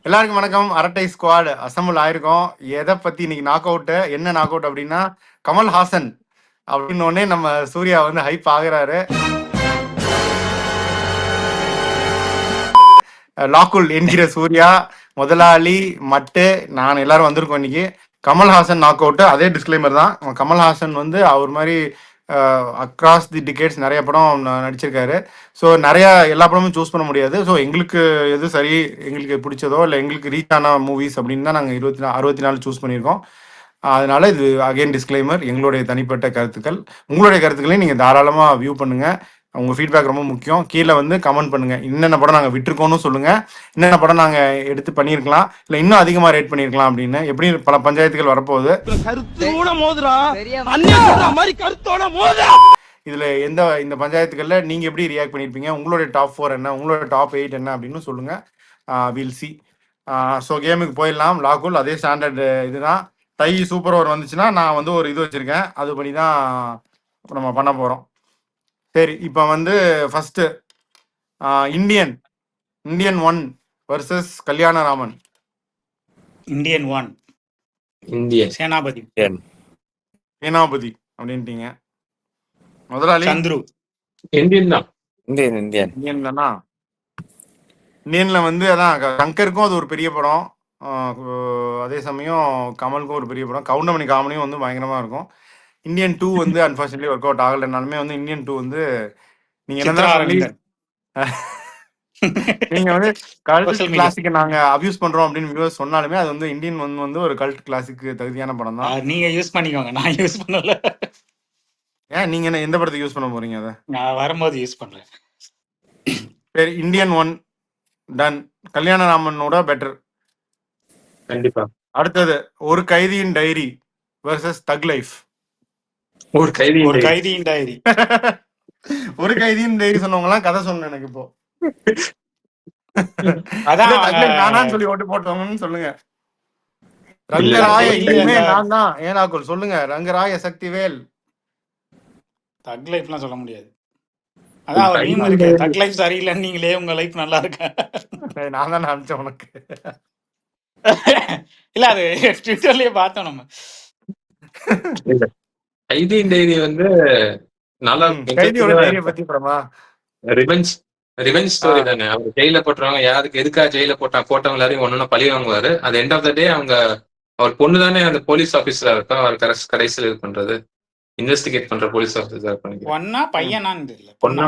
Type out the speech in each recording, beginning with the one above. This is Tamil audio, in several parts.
எல்லாருக்கும் வணக்கம். அரட்டை ஸ்குவாட் அசம்பிள் ஆயிருக்கோம். எதை பத்தி இன்னைக்கு நாக் அவுட், என்ன நாக் அவுட் அப்படின்னா கமல்ஹாசன் அப்படின்னு உடனே நம்ம சூர்யா வந்து ஹைப் ஆகுறாரு. லாக்குல் என்கிற சூர்யா, முதலாளி, மட்டு, நான் எல்லாரும் வந்திருக்கோம் இன்னைக்கு. Kamal Haasan knock out. அதே டிஸ்க்ளைமர் தான். கமல்ஹாசன் வந்து அவர் மாதிரி அக்ராஸ் தி டிகேட்ஸ் நிறைய படம் நடிச்சிருக்காரு. ஸோ நிறையா எல்லா படமும் சூஸ் பண்ண முடியாது. ஸோ எங்களுக்கு எது சரி, எங்களுக்கு பிடிச்சதோ இல்லை எங்களுக்கு ரீச் ஆன மூவிஸ் அப்படின்னு தான் நாங்கள் 64 சூஸ் பண்ணியிருக்கோம். அதனால இது அகைன் டிஸ்க்ளைமர், எங்களுடைய தனிப்பட்ட கருத்துக்கள். உங்களுடைய கருத்துக்களையும் நீங்கள் தாராளமாக வியூ பண்ணுங்கள். உங்கள் ஃபீட்பேக் ரொம்ப முக்கியம். கீழே வந்து கமெண்ட் பண்ணுங்கள். என்னென்ன படம் நாங்கள் விட்டுருக்கோன்னு சொல்லுங்கள். என்னென்ன படம் நாங்கள் எடுத்து பண்ணியிருக்கலாம், இல்லை இன்னும் அதிகமாக ரேட் பண்ணியிருக்கலாம் அப்படின்னு. எப்படி பல பஞ்சாயத்துகள் வரப்போகுது. இதில் இந்த பஞ்சாயத்துகளில் நீங்கள் எப்படி ரியாக்ட் பண்ணியிருப்பீங்க, உங்களுடைய டாப் 4 என்ன, உங்களோட டாப் 8 என்ன அப்படின்னு சொல்லுங்கள். Will see. ஸோ கேமுக்கு போயிடலாம். லாக்குல் அதே ஸ்டாண்டர்ட் இதுதான். டை சூப்பர் ஓவர் வந்துச்சுன்னா நான் வந்து ஒரு இது வச்சுருக்கேன், அது படி தான் நம்ம பண்ண போகிறோம். சரி, இப்போ வந்து first Indian 1 versus Kalyanaraman. Indian 1 Indian Senapathi Senapathi அப்படின்ட்டீங்க. முதலாளி சந்துரு இந்தியன் தான். இந்தியன் தானா? இந்தியன்ல வந்து அதான் சங்கருக்கும் அது ஒரு பெரிய படம். அதே சமயம் கமலுக்கும் ஒரு பெரிய படம். கவுண்டமணி காமெடியும் வந்து பயங்கரமா இருக்கும். இந்தியன் 2 வந்து அன்பார்ச்சுனேட்லி ஒர்க் அவுட் ஆகலைனாலுமே வந்து இந்தியன் 2 வந்து நீங்க என்ன சொல்லி நீங்க வந்து கல்ட் கிளாசிக் நாங்க அபியூஸ் பண்றோம் அப்படின்னு சொன்னாலுமே அது வந்து இந்தியன் 1 வந்து ஒரு கல்ட் கிளாசிக் தகுதியான படம் தான். நீங்க யூஸ் பண்ணிக்கோங்க, நான் யூஸ் பண்ணல. ஏன் நீங்க என்ன எந்த படத்துக்கு யூஸ் பண்ண போறீங்க? அதை நான் வரும்போது யூஸ் பண்றேன். சரி, இந்தியன் 1 டன். கல்யாணராமனோட பெட்டர் கண்டிப்பா. அடுத்தது ஒரு கைதியின் டைரி வர்சஸ் தக் லைஃப். ஒரு கைதியின் டைரி ஒரு கைதியின் டைரி சொன்னவங்கலாம் கதை சொன்னேன் எனக்கு இப்போ. அதான் நானான்னு சொல்லி ஓட்டு போட்டவங்கன்னு சொல்லுங்க. ரங்கராய இனிமே நான் தான். ஏனாக்குள் சொல்லுங்க. ரங்கராய சக்திவேல். தக் லைஃப்லாம் சொல்ல முடியாது. அதான் ஒரு மீம் இருக்கு, தக் லைஃப் சரியில்லைன்னு நீங்களே உங்க லைஃப் நல்லா இருக்கு. நான் தான் அனுப்பிச்சேன் உனக்கு. இல்ல அது ட்விட்டர்லயே பார்த்தோம் நம்ம. கைதியின் டைரி வந்து நல்லா கைதியோட டைரியை பத்தி படமா? ரிவெஞ்ச் ஸ்டோரி தானே. அவர் ஜெயில போட்டுருவாங்க, யாருக்கு எதுக்காக ஜெயில போட்டவங்க எல்லாரையும் ஒன்னொன்னு பழி வாங்குவாரு. அது எண்ட் ஆஃப் த டே அவர் பொண்ணு தானே அந்த போலீஸ் ஆபீசரா இருக்கா. அவர் கடைசியில் இது பண்றது, இன்வெஸ்டிகேட் பண்ற போலீஸ் ஆபீசர் பண்ணிக்கிறேன். பொண்ணா பையனான்னு தெரியல. பொண்ணு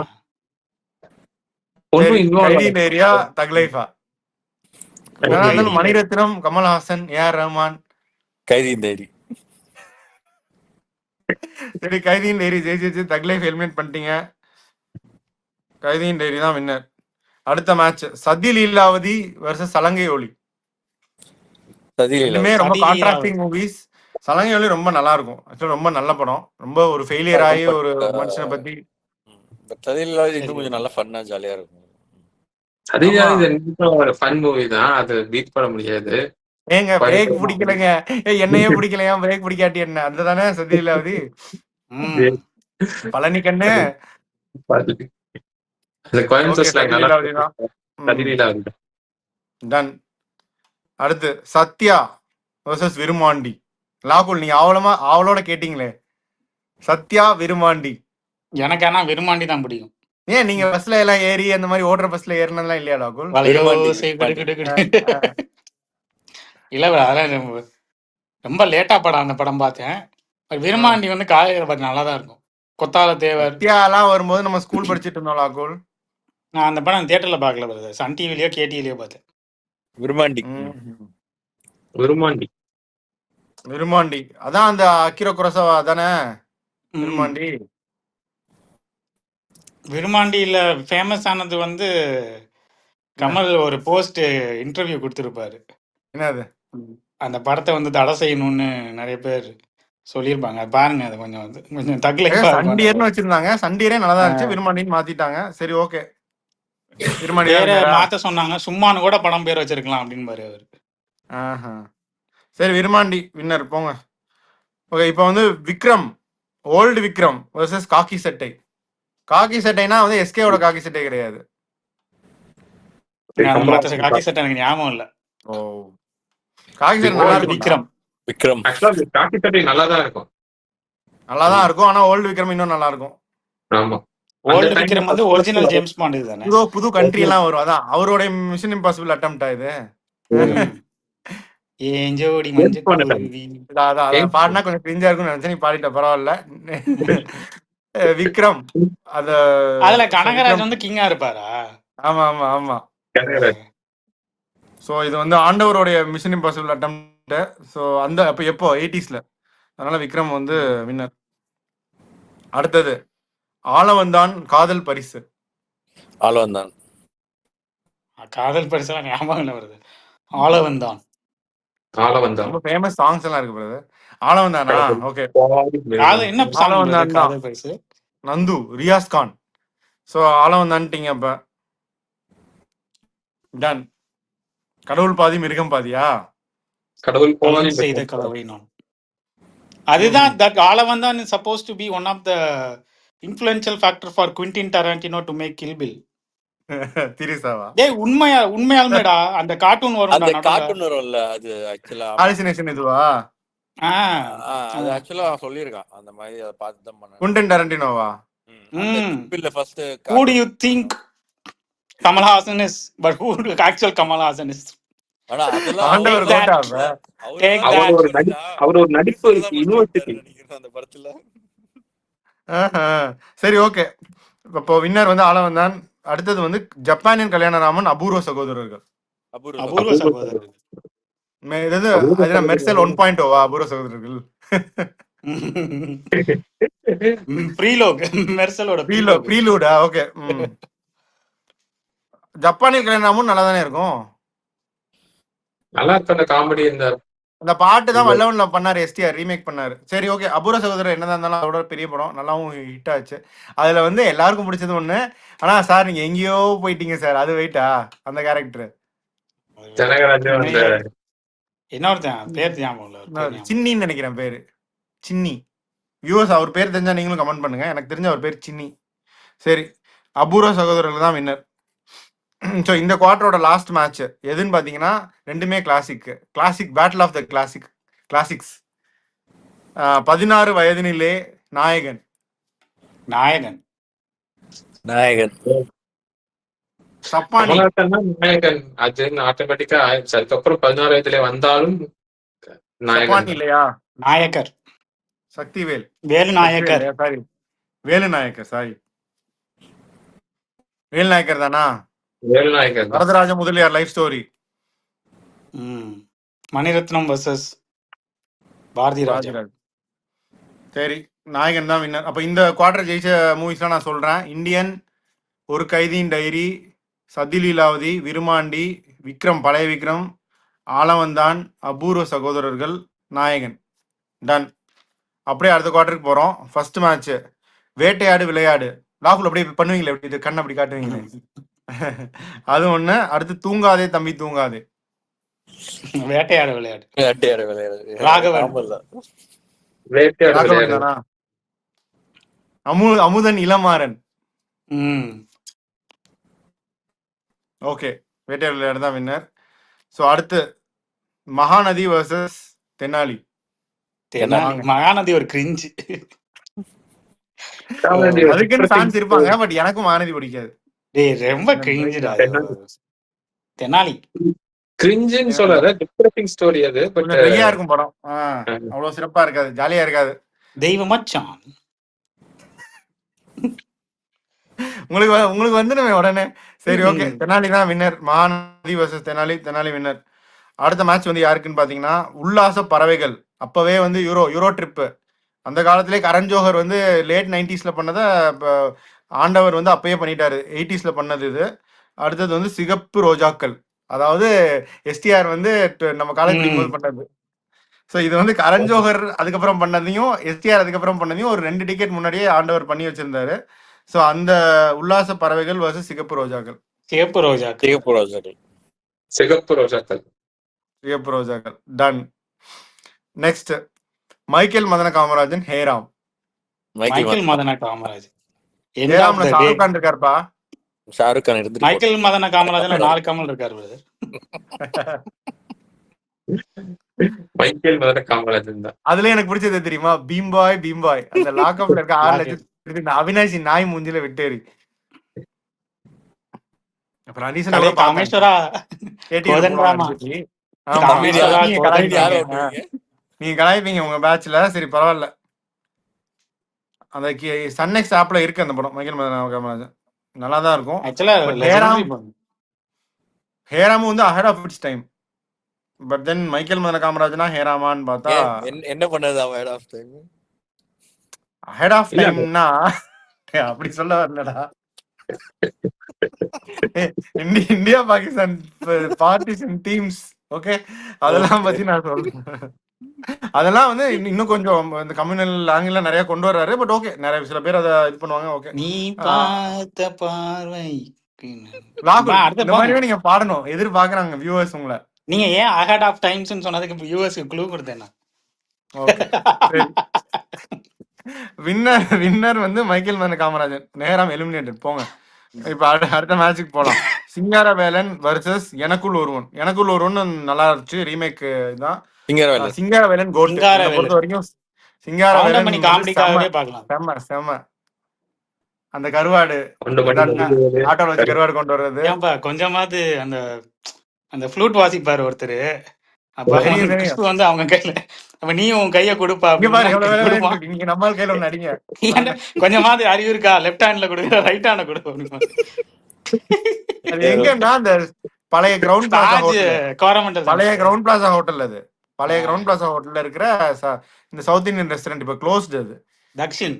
மணிரத்னம், கமல்ஹாசன், ஏஆர் ரஹ்மான். கைதியின் டைரி. சரி, கைதியின் டைரி ஜெயிச்சு தக் லைஃப் எலிமினேட் பண்ணிட்டீங்க. கைதியின் டைரி தான் வின்னர். அடுத்த மேட்ச் சதி லீலாவதி வர்சஸ் சலங்கை ஒளி. இதுமே ரொம்ப கான்ட்ராஸ்டிங் மூவிஸ். சலங்கை ஒளி ரொம்ப நல்லா இருக்கும். ஆக்சுவலா ரொம்ப நல்ல படம். ரொம்ப ஒரு ஃபெயிலியர் ஆகி ஒரு மனுஷனை பத்தி. சதி லீலாவதி இன்னும் கொஞ்சம் நல்லா ஃபன்னா ஜாலியா இருக்கும். ஒரு ஃபன் மூவி தான், அது பீட் பண்ண முடியாது. ஏங்க பிரேக் பிடிக்கலங்க, என்னையே பிடிக்கலையா? பிரேக் பிடிக்காட்டி என்ன? அதுதானே சதி லீலாவதி. பழனி கண்ணு டன். அடுத்து சத்யா வர்சஸ் விருமாண்டி. லாகுல் நீங்க அவளோட கேட்டீங்களே, சத்யா விருமாண்டி. எனக்கு ஆனா விருமாண்டி தான் பிடிக்கும். ஏன் நீங்க பஸ்ல எல்லாம் ஏறி அந்த மாதிரி ஓடுற பஸ்ல ஏறினதுலாம் இல்லையா லாகுல்? இல்ல அதெல்லாம் ரொம்ப லேட்டா படம், அந்த படம் பார்த்தேன். விருமாண்டி வந்து காலையில பார்த்து நல்லா தான் இருக்கும். கொத்தால தேவர் சத்யாலாம் வரும்போது நம்ம ஸ்கூல் படிச்சுட்டு இருந்தோம் லாகுல். நான் அந்த படம் தியேட்டர்ல பார்க்கல பிரதர், சன் டிவிலயோ கேடிவிலயோ பார்த்தேன். விருமாண்டி அதான் அந்த அகிரா குரோசவா தானே விருமாண்டி. விருமாண்டியில ஃபேமஸ் ஆனது வந்து கமல் ஒரு போஸ்ட் இன்டர்வியூ கொடுத்திருப்பாரு. என்னது? அந்த படத்தை வந்து தடை செய்யணும்னு நிறைய பேர் சொல்லியிருப்பாங்க. பாருங்க, அது கொஞ்சம் தக்லை. சண்டியர்னு வச்சிருந்தாங்க, சண்டியரே நல்லா தான் இருந்துச்சு, விருமாண்டின்னு மாத்திட்டாங்க. சரி, ஓகே. விருமாண்டி மாத்த சொன்னாங்க, சும்மானு கூட படம் பேர் வச்சிருக்கலாம் அப்படின்னு பாரு அவரு. சரி, விருமாண்டி வின்னர் போங்க. ஓகே, இப்போ வந்து விக்ரம், ஓல்டு விக்ரம் வர்சஸ் காக்கி சட்டை. காக்கி சட்டைனா வந்து எஸ்கேவோட காக்கி சட்டை கிடையாது. காக்கி சட்டை எனக்கு ஞாபகம் இல்லை. ஓ காகிசர் நல்லா ஓல்டு இருக்கும்டா. விக்ரம். விக்ரம் ஆக்சுவலா காக்கி சட்டை நல்லா தான் இருக்கும். நல்லா தான் இருக்கும். ஆனா ஓல்டு விக்ரம் இன்னும் நல்லா இருக்கும். ஆமா. அந்த ஓல்டு டைம்ல விக்ரம் வந்து ஒரிஜினல் ஜேம்ஸ் பாண்ட் இதுதானே. புது கண்ட்ரி எல்லாம் வரும். அதான் அவருடைய மிஷன் இம்பாசிபிள் அட்டம்ப்டா இது. ஏன் ஜோடி மஞ்சள் குருவி. அதான் பாடினா கொஞ்சம் கிரிஞ்சா இருக்கும்னு நினைச்சேன். நீ பாடிட்ட பரவாயில்ல. விக்ரம் அத அதுல கனகராஜ் வந்து கிங்கா இருப்பாரா? ஆமா ஆமா ஆமா. ஸோ இது வந்து ஆண்டவருடைய மிஷன் இம்பாசிபிள் அட்டம்ப்ட். ஸோ அந்த அப்போ எப்போ 80s. அதனால விக்ரம் வந்து வின்னர். அடுத்தது ஆளவந்தான் காதல் பரிசு. ஆளவந்தான் காதல் பரிசெல்லாம் ஞாபகம் வருது. ஆளவந்தான் ரொம்ப ஃபேமஸ் சாங்ஸ் எல்லாம் இருக்கு பிரதர். ஆளவந்தானா? ஓகே. என்ன ஆளவந்தான் தான். காதல் பரிசு? நந்து ரியாஸ் கான். ஸோ ஆளவந்தான்ட்டீங்க அப்ப. டன். கடவுள் பாதி மிருகம் பாதியா? கடவுள் கலந்து செய்த கலவை நான். அதுதான் that Aalavandhan is supposed to be one of the influential factor for Quentin Tarantino to make Kill Bill. திரிசாவா? டேய் உண்மையாலுமேடா அந்த கார்ட்டூன் அந்த வரும்டா. கார்ட்டூன் வரும்ல அது ஆக்சுவலா ஹாலுசினேஷன் இதுவா? அது ஆக்சுவலா சொல்லிருக்கான் அந்த மாதிரி அத பார்த்து தான் பண்ணேன். குவென்டின் டாரன்டினோவா? இல்ல first Who do you think Kamal Hassan is? But who actual Kamal Hassan is? ஆனா அதெல்லாம் ஆண்டவர் Take that. கோட்டாவ. Take அவர் ஒரு நடிப்பு யூனிவர்சிட்டி அந்த படத்துல. சரி ஓகே. இப்போ வின்னர் வந்து ஆளவந்தான். அடுத்தது வந்து ஜப்பானின் கல்யாணராமன் அபூர்வ சகோதரர்கள். அபூர்வ சகோதரர்கள். இது மெர்சல் 1.0வா அபூர்வ சகோதரர்கள்? ப்ரீலோக் மெர்சலோட ப்ரீலூடா? ஓகே. ஜப்பானின் கல்யாணராமன் நல்லா தானே இருக்கும். நல்லா இருக்கும் அந்த காமெடி. அந்த பாட்டு தான் வல்லவன்ல பண்ணாரு, எஸ்டிஆர் ரீமேக் பண்ணாரு. சரி ஓகே. அபூர்வ சகோதரர் என்னதான் இருந்தாலும் அதோட பெரிய படம், நல்லாவும் ஹிட் ஆச்சு. அதுல வந்து எல்லாருக்கும் பிடிச்சது ஒண்ணு. ஆனா சார் நீங்க எங்கேயோ போயிட்டீங்க சார். அது வெயிட்டா அந்த கேரக்டர் இன்னொருத்தன் பேர் ஞாபகம் சின்னின்னு நினைக்கிறேன் பேரு. சின்னி. வியூவர்ஸ் அவர் பேர் தெரிஞ்சா நீங்களும் கமெண்ட் பண்ணுங்க. எனக்கு தெரிஞ்ச அவர் பேர் சின்னி. சரி அபூர்வ சகோதரர்கள் தான் வின்னர். ஸோ இந்த குவார்டரோட லாஸ்ட் மேட்ச் எதுன்னு பார்த்தீங்கன்னா ரெண்டுமே classic battle of the classics. 16 Vayathinile Nayakan. Chappani நாயகன் அது ஆட்டோமேட்டிக்கா ஆயிடுச்சு. அதுக்கப்புறம் 16 வயதுல வந்தாலும் சப்பானி இல்லையா? நாயக்கர் சக்திவேல். வேலு நாயக்கர். சாரி வேலு நாயக்கர். சாரி வேலு நாயக்கர் தானா? Velunayakar. Varadaraja Mudaliar life story. Mani Ratnam versus Bharathi Raja. சரி நாயகன் தான் வின்னர். அப்ப இந்த குவார்டர் ஜெயிச்ச மூவிஸ்லாம் நான் சொல்றேன். இந்தியன், ஒரு கைதியின் டைரி, சதிலீலாவதி, விருமாண்டி, விக்ரம் பழைய விக்ரம், ஆளவந்தான், அபூர்வ சகோதரர்கள், நாயகன். டன். அப்படியே அடுத்த குவார்டருக்கு போறோம். ஃபர்ஸ்ட் மேட்ச் வேட்டையாடு விளையாடு. ராகுல் அப்படியே பண்ணுவீங்களே, எப்படி இது கண்ணை அப்படி காட்டுவீங்களே, அது ஒண்ணு. அடுத்து தூங்காதே தம்பி தூங்காதே. வேட்டையாடு விளையாடு. ராகவன். அமுதன் இளமாறன். ஓகே வேட்டையாடு விளையாடு தான் வின்னர். ஸோ அடுத்து மகாநதி வர்சஸ் தெனாலி. மகாநதி ஒரு கிரிஞ்சு. அதுக்குன்னு சான்ஸ் இருப்பாங்க. பட் எனக்கும் மகாநதி பிடிக்காது. ரொம்ப கிரிஞ்சுடா தெனாலி. கிரிஞ்சுன்னு சொல்லாத, டிப்ரெசிங் ஸ்டோரி அது. பட் வெய்யா இருக்கும் படம். அவ்வளவு சிறப்பா இருக்காது, ஜாலியா இருக்காது. தெய்வ மச்சான் உங்களுக்கு வந்துடுமே உடனே. சரி ஓகே தெனாலி தான் winner. Mahanadi versus Tenali winner. அடுத்த மேட்ச் வந்து யாருக்குன்னு பாத்தீங்கன்னா உல்லாச பறவைகள். அப்பவே வந்து யூரோ ட்ரிப்பு. அந்த காலத்திலே கரண் ஜோஹர் வந்து லேட் 90s பண்ணதை ஆண்டவர் வந்து அப்பயே பண்ணிட்டாரு. 80s பண்ணது இது. அடுத்தது வந்து சிகப்பு ரோஜாக்கள். அதாவது எஸ்டிஆர் வந்து நம்ம காலேஜ் படிக்கும்போது பண்ணது. ஸோ இது வந்து கரண் ஜோஹர் அதுக்கப்புறம் பண்ணதையும் எஸ்டிஆர் அதுக்கப்புறம் பண்ணதையும் ஒரு 2 டிக்கெட் முன்னாடியே ஆண்டவர் பண்ணி வச்சிருந்தாரு. ஸோ அந்த உல்லாச பறவைகள் வர்சஸ் சிகப்பு ரோஜாக்கள். Ton. Next Michael Madana Kamarajan Hey Ram. Michael Madana Kamarajan. ஹேராம்ல Shahrukh Khan இருக்காருப்பா. Shahrukh Khan இருந்து மைக்கேல் மதன காமராஜன்ல 4 கமல் இருக்காரு. மைக்கேல் மதுரை காமராஜன் தான். அதுல எனக்கு பிடிச்சது தெரியுமா, பீம்பாய் அந்த லாக்அப்ல இருக்க 6 லட்சம் அவினாஷி நாய் மூஞ்சில வெட்டேரி. அப்புறம் ரீசெண்டா கலை கூட பார்த்தேன் காமேஸ்வரா கேடிஎம் கோதண்டராமா போடுவாங்க. ஆமா கமெடி காமேஸ்வரா நீங்க கமெடி யார் கலாய்ப்பீங்க ஓட்டுவீங்க? நீங்க கலாய்ப்பீங்க உங்க பேட்ச்ல. சரி பரவாயில்ல. அந்த சன்நெக்ஸ்ட் ஆப்ல இருக்கு அந்த படம் மைக்கேல் காமராஜன், நல்லா தான் இருக்கும். ஆக்சுவலா பட் லெஜெண்டரி படம். ஹேராமும் வந்து ahead of its time. But then Michael Madana காமராஜனா ஹேராமான்னு பார்த்தா என்ன பண்ணது அவன் head of time? Ahead of இல்ல டைம்னா அப்படி சொல்ல வரலடா. India Pakistan partition teams, okay, அதெல்லாம் பத்தி நான் சொல்றேன். அதெல்லாம் வந்து இன்னும் கொஞ்சம் இந்த கம்யூனல் ஆங்கில நிறைய கொண்டு வர்றாரு. பட் ஓகே, நிறைய சில பேர் அதை இது பண்ணுவாங்க. ஓகே, நீ பார்த்த பார்வை ராகுல் அடுத்த இந்த மாதிரியே நீங்க பாடணும் எதிர்பார்க்கறாங்க வியூவர்ஸ் உங்களை. நீங்க ஏன் அஹெட் ஆஃப் டைம்ஸ் சொன்னதுக்கு யூஎஸ்க்கு க்ளூ கொடுத்தேன். ஓகே, வின்னர் வந்து மைக்கேல் மதன காமராஜன், நேரம் எலிமினேட்டட். போங்க இப்ப அடுத்த மேட்சுக்கு போலாம். சிங்காரவேலன் வர்சஸ் எனக்குள் ஒருவன் நல்லா இருந்துச்சு. ரீமேக் தான். சிங்காரவேலன் கோட். பொறுத்த வரைக்கும் சிங்காரவேலன் காமெடிக்காகவே பார்க்கலாம். செம. அந்த கருவாடு ஆட்டோல வச்சு கருவாடு கொண்டு வர்றது. ஏன்பா கொஞ்சமாவது அந்த அந்த ஃப்ளூட் வாசிப்பாரு ஒருத்தர். அப்ப வந்து அவங்க கையில அப்ப நீ உன் கைய கொடுப்பா. நீங்க நம்ம கையில ஒண்ணு அடிங்க. கொஞ்சமாவது அறிவு இருக்கா? லெப்ட் ஹேண்ட்ல கொடுக்க, ரைட் ஹேண்ட்ல கொடுக்க. அது எங்கன்னா அந்த பழைய கிரவுண்ட் பிளாசா ஹோட்டல் அது பழைய கிரவுண்ட் பிளாசா ஹோட்டல்ல இருக்கிற இந்த சவுத் இந்தியன் ரெஸ்டாரண்ட் இப்ப க்ளோஸ்ட். அது தக்ஷின்.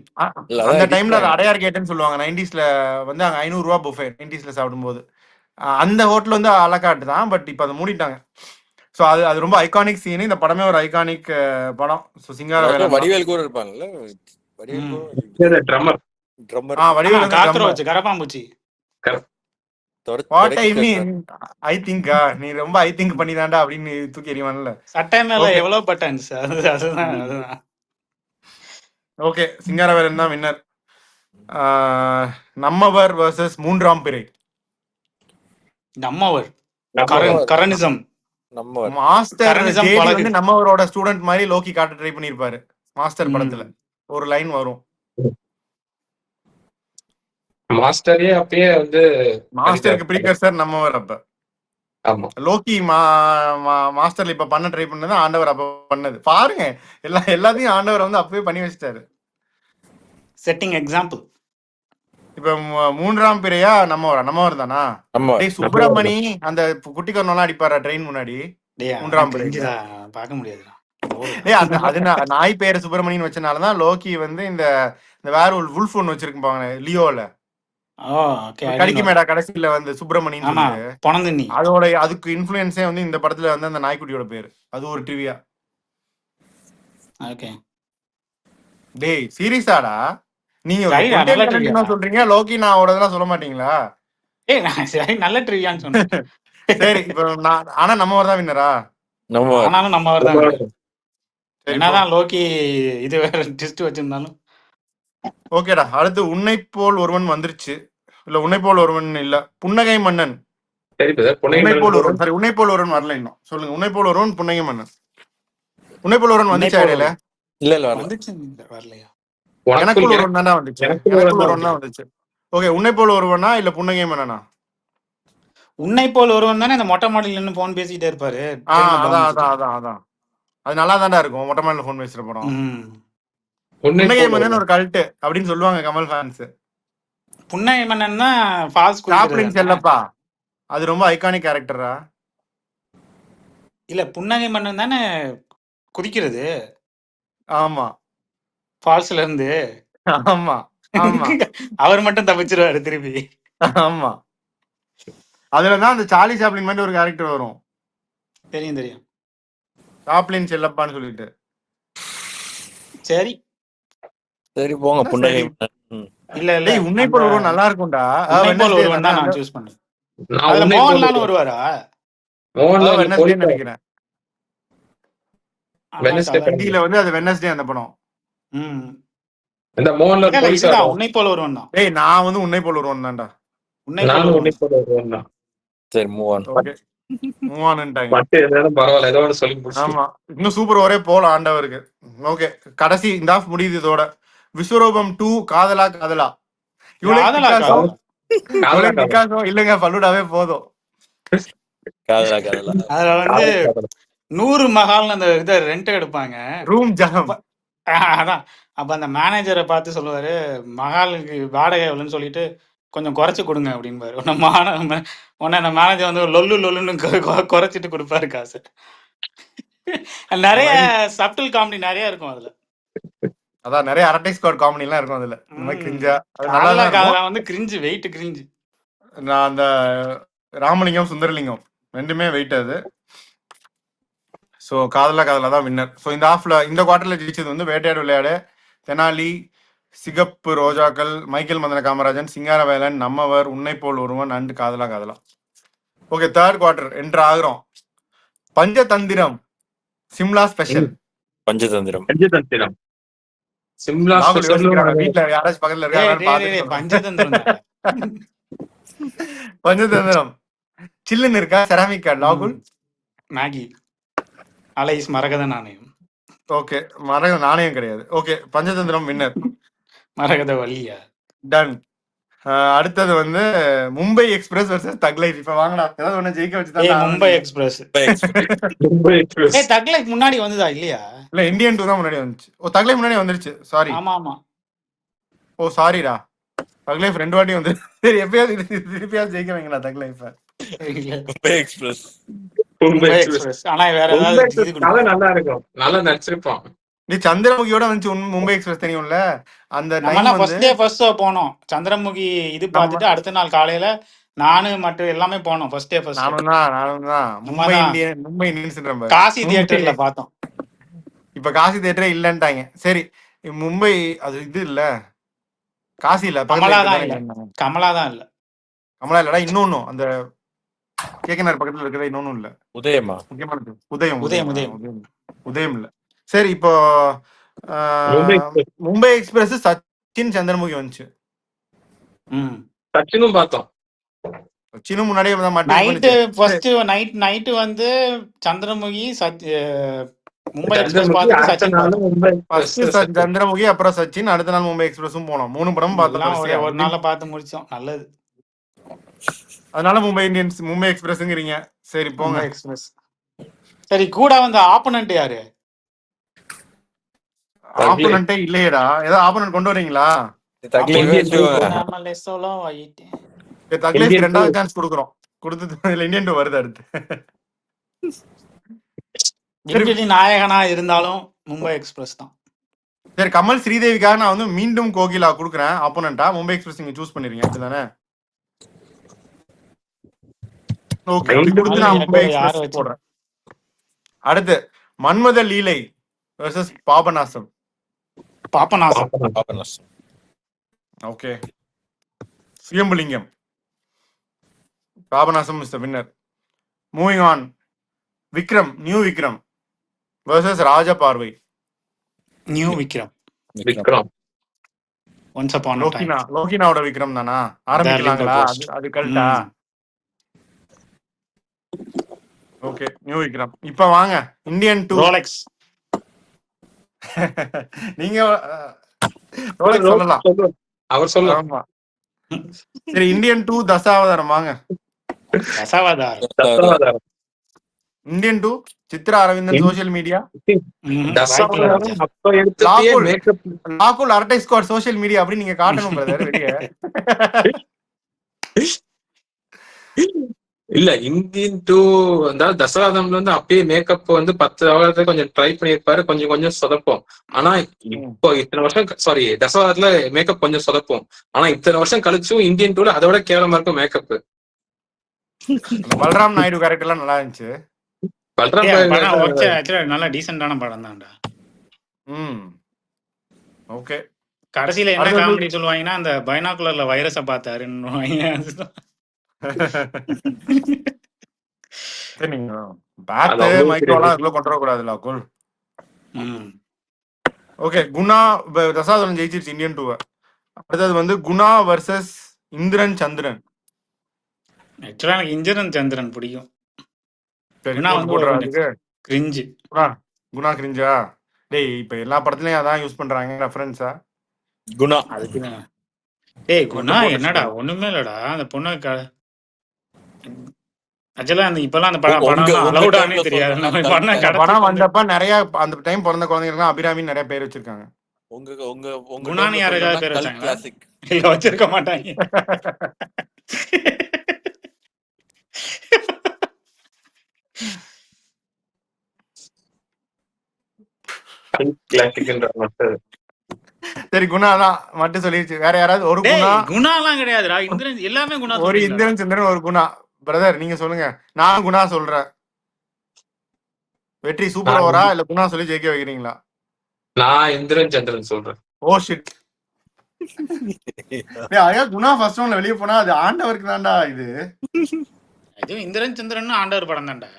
அந்த டைம்ல அது அடையார் கேட்னு சொல்லுவாங்க. 90ஸ்ல வந்து அங்க 500 ரூபா புஃபே 90ஸ்ல சாப்பிடும்போது. அந்த ஹோட்டல் வந்து அலக்காட்டு தான். பட் இப்ப அதை மூடிட்டாங்க. ஸோ அது ரொம்ப ஐகானிக் சீன். இந்த படமே ஒரு ஐகானிக் படம். ஸோ சிங்காரவேலன் வடிவேல் கூட இருப்பாங்கல்ல, வடிவேல் கரப்பாம்பூச்சி. ஐ திங்கா நீ ரொம்ப ஐ திங்க் பண்ணிதான்டா அப்படின்னு தூக்கி எறிவான்ல. சட்டை மேல எவ்வளவு பட்டன்ஸ். அதுதான். ஓகே, சிங்காரவேலன் தான் வின்னர். நம்மவர் வர்சஸ் மூன்றாம் பிறை. நம்மவர் கரனிசம். மாஸ்டர் வந்து நம்மவரோட ஸ்டூடெண்ட் மாதிரி லோக்கி காட்ட ட்ரை பண்ணிருப்பாரு. மாஸ்டர் படத்துல ஒரு லைன் வரும். மாஸ்டரே அப்பயே வந்து மாஸ்டருக்கு ப்ரீகர்சர் நம்மவர். அப்ப ஆமா லோக்கி மாஸ்டர்ல இப்ப பண்ண ட்ரை பண்ணது ஆண்டவர் அப்ப பண்ணது. பாருங்க எல்லாத்தையும் ஆண்டவர் வந்து அப்பவே பண்ணி வச்சிட்டாரு. Setting example. இப்ப மூன்றாம் பிறையா நம்மவர் தானா? சுப்பிரமணி அந்த குட்டிக்கரணம் அடிப்பாரா ட்ரெயின் முன்னாடி? மூன்றாம் பிறை பார்க்க முடியாது. அது நாய் பேரு சுப்பிரமணியன் வச்சனாலதான் லோக்கி வந்து இந்த வேற ஒரு வுல்ஃப் ஒன்னு வச்சிருப்பாங்க லியோல. கடிக்கு மேடா கடைசியில வந்து சுப்பிரமணியன் அதோட அதுக்கு இன்ஃபுளுன்ஸே வந்து இந்த படத்துல வந்து அந்த நாய்க்குட்டியோட பேரு. அது ஒரு ட்ரிவியா. டேய் சீரியஸாடா நீங்க சொல்றீங்க லோக்கி நான் அதெல்லாம் சொல்ல மாட்டீங்களா? நல்ல ட்ரிவியான்னு சொன்னேன். சரி இப்ப ஆனா நம்மவர் தான் வின்னரா? ஆனாலும் நம்மவர் தான். என்னதான் லோக்கி இது வேற டிஸ்ட் வச்சிருந்தாலும். ஓகேடா, அடுத்து உன்னை போல் ஒருவன் வந்துருச்சு. இல்ல உன்னை போல் ஒருவன் இல்ல, புன்னகை மன்னன். உன்னை போல் ஒருவன் வரல இன்னும். சொல்லுங்க. உன்னை போல் ஒருவன், புன்னகை மன்னன். உன்னை போல் ஒருவன் வந்துச்சா இடையில? இல்ல வரலையா? எனக்குள்ள ஒருவன் தானே வந்துச்சு. எனக்குள்ள ஒருவன் தான் வந்துச்சு. ஓகே, உன்னை போல் ஒருவனா இல்ல புன்னகை மன்னனா? உன்னை போல் ஒருவன் தானே அந்த மொட்டை மாடியில நின்னு போன் பேசிட்டே இருப்பாரு. அதான் அது நல்லா தான்டா இருக்கும். மொட்டை மாடியில போன் பேசுற படம். புன்னகை மன்னன் ஒரு கல்ட் அப்படின்னு சொல்லுவாங்க கமல் ஃபேன்ஸ். புன்னகை மன்னன் தான் ஃபால்ஸ் சாப்ளின் செல்லப்பா. அது ரொம்ப ஐகானிக் கேரக்டரா? இல்ல புன்னகை மன்னன் தானே குதிக்கிறது. ஆமா, ஃபால்ஸ்ல இருந்து. ஆமா ஆமா அவர் மட்டும் தப்பிச்சிருவாரு திருப்பி. ஆமா, அதுலதான் அந்த சார்லி சாப்ளின் மாதிரி ஒரு கேரக்டர் வரும். தெரியும் சாப்ளின் செல்லப்பான்னு சொல்லிட்டு. சரி போங்க. புன்னகை இல்ல உன்னை போல் ஒருவன் நல்லா இருக்கும்டா. நான் சூஸ் பண்ணேன். அதுல மோகன்லால் வருவாரா? நினைக்கிறேன். ஹிந்தியில வந்து அது வெட்னஸ்டே அந்த படம். உன்னை போல் ஒருவன் தான். நான் வந்து உன்னை போல் ஒருவன் தான்டா. உன்னை போல் ஒருவன் தான். சரி மூவ் ஆன். மூவ் ஆன்ட்டாங்க. பட்டு எதாவது பரவாயில்ல, ஏதோ ஒன்று சொல்லி முடிச்சு. ஆமா, இன்னும் சூப்பர் ஓவரே போல ஆண்டவருக்கு. ஓகே, கடைசி இந்த ஆஃப் முடியுது இதோட. விஸ்வரூபம் 2 காதலா காதலா. இவளே காதலா பிகாசோ காதலா காதலா காதலா பிகாசோ இல்லங்க, பல்லுடாவே போதும். காதலா காதலா. அதுல வந்து காதலா காதலா. 100 மகால்னு அந்த இதை ரெண்ட் எடுப்பாங்க. ரூம் ஜகம். அப்ப அதான் அப்ப அந்த மேனேஜரை பார்த்து சொல்லுவாரு, மகாலுக்கு வாடகை எவ்வளோன்னு சொல்லிட்டு கொஞ்சம் குறைச்சு கொடுங்க அப்படின்பாரு. உடனே அந்த மேனேஜர் வந்து லொல்லு லொல்லுன்னு குறைச்சிட்டு கொடுப்பாரு காசு. நிறைய சப்டில் காமெடி நிறைய இருக்கும் அதுல. அதான் நிறைய அரட்டை ஸ்குவாட் காமெடி எல்லாம் இருக்கும் அதுல. இந்த மாதிரி கிரிஞ்சா அது நல்லா காதலா தான் இருக்கும். காதலா வந்து கிரிஞ்சு, வெயிட் கிரிஞ்சு. நான் அந்த ராமலிங்கம் சுந்தரலிங்கம் ரெண்டுமே வெயிட் அது. ஸோ காதலா காதலா தான் வின்னர். ஸோ இந்த ஆஃப்ல இந்த குவார்டர்ல ஜெயிச்சது வந்து வேட்டையாடு Vilaiyaadu, Thenali, Sigappu Rojakkal, Michael Madana Kamarajan, Singaravelan, Nammavar, Unnai Pol Oruvan and Kadhala Kadhala. Okay, third quarter enter ஆகுறோம். பஞ்சதந்திரம், சிம்லா ஸ்பெஷல். பஞ்சதந்திரம். பஞ்சதந்திரம் சிம்லா ராகுல் ஸ்பெஷல். யோசிக்கிறாங்க, வீட்டுல யாராச்சும் பக்கத்துல இருக்காங்க பஞ்சதந்திரம் பஞ்சதந்திரம் சில்லுன்னு இருக்கா செராமிக்கா லாகுல். மேகி அலைஸ் மரகத நாணயம். ஓகே, மரகத நாணயம் கிடையாது. Okay, Panchathanthiram winner. மரகத வள்ளியா. டன். அடுத்தது வந்து மும்பை எக்ஸ்பிரஸ் வர்சஸ் தக் லைஃப். இப்ப வாங்கடா, ஏதாவது ஒண்ணு ஜெயிக்க வச்சுதான். மும்பை எக்ஸ்பிரஸ். மும்பை எக்ஸ்பிரஸ். தக் லைஃப் முன்னாடி வந்ததா இல்லையா? இல்ல, இந்தியன் 2 தான் முன்னாடி வந்துச்சு. ஓ, தக் லைஃப் முன்னாடி வந்துருச்சு, சாரி. ஆமா ஆமா. ஓ சாரிடா, தக் லைஃப் 2 வாட்டி வந்து. சரி, எப்பயாவது திருப்பியாவது ஜெயிக்க வைங்களா தக் life. Mumbai express. Mumbai express. ஆனா வேற ஏதாவது நல்லா இருக்கும், நல்லா நடிச்சிருப்பான். நீ சந்திரமுகியோட வந்துச்சு மும்பை எக்ஸ்பிரஸ், தெரியும்ல அந்த டைம் வந்து. ஃபர்ஸ்ட் ஷோ போனோம் சந்திரமுகி இது பார்த்துட்டு அடுத்த நாள் காலையில நானு மட்டும் எல்லாமே போனோம். First day first. நானும் தான் மும்பை இந்தியன்ஸ் காசி தியேட்டர்ல பார்த்தோம். இப்ப காசி தியேட்டரே இல்லன்ட்டாங்க. சரி, மும்பை அது இது இல்ல, காசி இல்ல, கமலா தான் இல்ல. கமலா இல்லடா, இன்னொன்னும் அந்த கேகேஆர் பக்கத்துல இருக்கிற இன்னொன்னும் இல்ல. உதயமா? முக்கியமானது உதயம் இல்ல. சரி, இப்போ மும்பை எக்ஸ்பிரஸ் சச்சின் சந்திரமுகி வந்துச்சு. சச்சினும் பார்த்தோம். சச்சினும் முன்னாடியே நைட்டு வந்து சந்திரமுகி மும்பை எக்ஸ்பிரஸ் பார்த்துட்டு சந்திரமுகி அப்புறம் சச்சின், அடுத்த நாள் மும்பை எக்ஸ்பிரஸும் போனோம். 3 படம் பார்த்தோம், ஒரு நாள்ல பார்த்து முடிச்சோம். நல்லது. அதனால மும்பை எக்ஸ்பிரஸ்ங்கிறீங்க. சரி போங்க. எக்ஸ்பிரஸ். சரி, கூட வந்த ஆப்போனன்ட் யாரு? ஆப்போனன்ட்டே இல்லையேடா, ஏதோ ஆப்போனன்ட் கொண்டு வரீங்களா? தக்லைஃப் ரெண்டாவது சான்ஸ் கொடுக்குறோம். கொடுத்து இந்தியன் 2 வருது அடுத்து. நாயகனா இருந்தாலும் மும்பை எக்ஸ்பிரஸ் தான். சரி, கமல் ஸ்ரீதேவிக்காக நான் வந்து மீண்டும் கோகிலா கொடுக்குறேன் ஆப்போனண்டா. மும்பை எக்ஸ்பிரஸ் நீங்க சூஸ் பண்ணிருக்கீங்க, அப்படிதானே? ஓகே, கொடுத்து நான் மும்பை எக்ஸ்பிரஸ் போடுறேன். அடுத்து Manmatha Leelai versus Papanasam. Okay, Suyambulingam. Papanasam is the winner. Moving on, Vikram, new Vikram versus Raja Paarvai. New Vikram. Once upon a time. லோகினாவோட விக்ரம் தானா? ஆரம்பிக்கலாங்களா? அது கல்ட்டா? Okay, new Vikram. இப்ப வாங்க இந்தியன் 2 ரோலெக்ஸ். நீங்க ரோலெக்ஸ் சொல்லலாம், அவர் சொல்லலாம். ஆமா. சரி, இந்தியன் 2 தசாவதாரம் வாங்க. Dasavathaaram. Indian 2 Chitra Aravindhan social media. லாகுல் அரட்டை ஸ்குவாட் சோஷியல் மீடியா அப்படி நீங்க காட்டணும் பிரதர் வெளியே. இல்ல, இந்தியன் 2 அதாவது தசராதம்ல வந்து அப்பயே மேக்கப் வந்து 10 அவரத்தை கொஞ்சம் ட்ரை பண்ணியிருப்பாரு, கொஞ்சம் கொஞ்சம் சொதப்போம். ஆனா இப்போ இத்தனை வருஷம், சாரி, தசராதத்துல மேக்கப் கொஞ்சம் சொதப்போம். ஆனா இத்தனை வருஷம் கழிச்சும் இந்தியன் 2ல அதோட கேவலமா இருக்கும் மேக்கப். பல்ராம் நாயுடு கேரக்டர் எல்லாம் நல்லா இருந்துச்சு. நல்ல டீசென்டான படம் தான்டா. ஓகே, கடைசியில என்ன காமெடி சொல்லுவாங்கன்னா அந்த பைனாகுலர்ல வைரஸ பார்த்தாருன்னு. சரி, நீங்க பேட் மைக்ரோலாம் அதுல கொண்டு வர கூடாதுல கோல். ஓகே, குணா தசாவதாரம் ஜெயிச்சிருச்சு இந்தியன் 2. அடுத்தது வந்து குணா வர்சஸ் இந்திரன் சந்திரன். ஆக்சுவலா எனக்கு இந்திரன் சந்திரன் பிடிக்கும். சரி குணா போட்டு வந்து போட்டுறா ஒரு அதுக்கு. கிரிஞ்சு. குணா குணா கிரிஞ்சா? டேய் இப்ப எல்லா படத்துலயும் அதான் யூஸ் பண்றாங்க ரெஃபரன்ஸா. குணா அதுக்கு டேய் குணா மட்டும் போட்டு என்னடா வச்சுக்கோங்க. ஒண்ணுமே இல்லடா அந்த பொண்ணு ஆக்சுவலா அந்த இப்பெல்லாம் அந்த உங்க படம்லாம் உங்க அலௌடானே termல தெரியாது. சொல்லணும்னா நம்ம பண்ண அந்த கடத்தி படம் கொண்டு வந்தப்ப நிறைய அந்த டைம் பிறந்த குழந்தைங்களுக்கு அபிராமின்னு நிறைய பேர் வச்சிருக்காங்க. உங்க உங்க உங்க குணான்னு termல யாராவது சொல்லணும்னா பேர் கல்ட் வச்சாங்களா? கிளாசிக். இல்ல வச்சிருக்க மாட்டாங்க. கிளாசிக்ன்ற மட்டும். சரி குணா தான் மட்டும் சொல்லிடுச்சு. வேற யாராவது ஒரு டேய் குணா, குணாலாம் கிடையாதுடா. இந்திரன் எல்லாமே குணா ஒரு சொல்றீங்களாடா? இந்திரன் சந்திரன், ஒரு குணா. பிரதர் நீங்க சொல்லுங்க. நான் குணா சொல்றேன். வெற்றி சூப்பர் நான் ஓவரா இல்ல குணா சொல்லி ஜெயிக்க வைக்கிறீங்களா? நான் இந்திரன் சந்திரன் சொல்றேன். Oh shit. டேய் ஐயா குணா ஃபர்ஸ்ட் ஒன்ல வெளிய போனா அது ஆண்டவருக்கு தான்டா இது. இது இந்திரன் சந்திரன் ஆண்டவர் படம் தான்டா.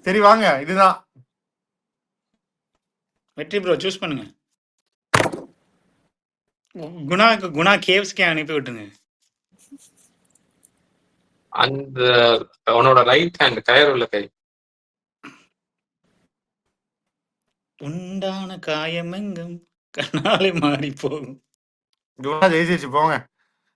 சரி வாங்க இதுதான். வெற்றி ப்ரோ சூஸ் பண்ணுங்க. குணாக்கு குணா கேவ்ஸ்கே அனுப்பி விட்டுங்க. அந்த அவனோட ரைட் ஹேண்ட் கயர் உள்ள கை. உண்டான காயமெங்கும் கண்ணாலே மாறி போகும். குணா ஜெயிச்சிச்சு போங்க.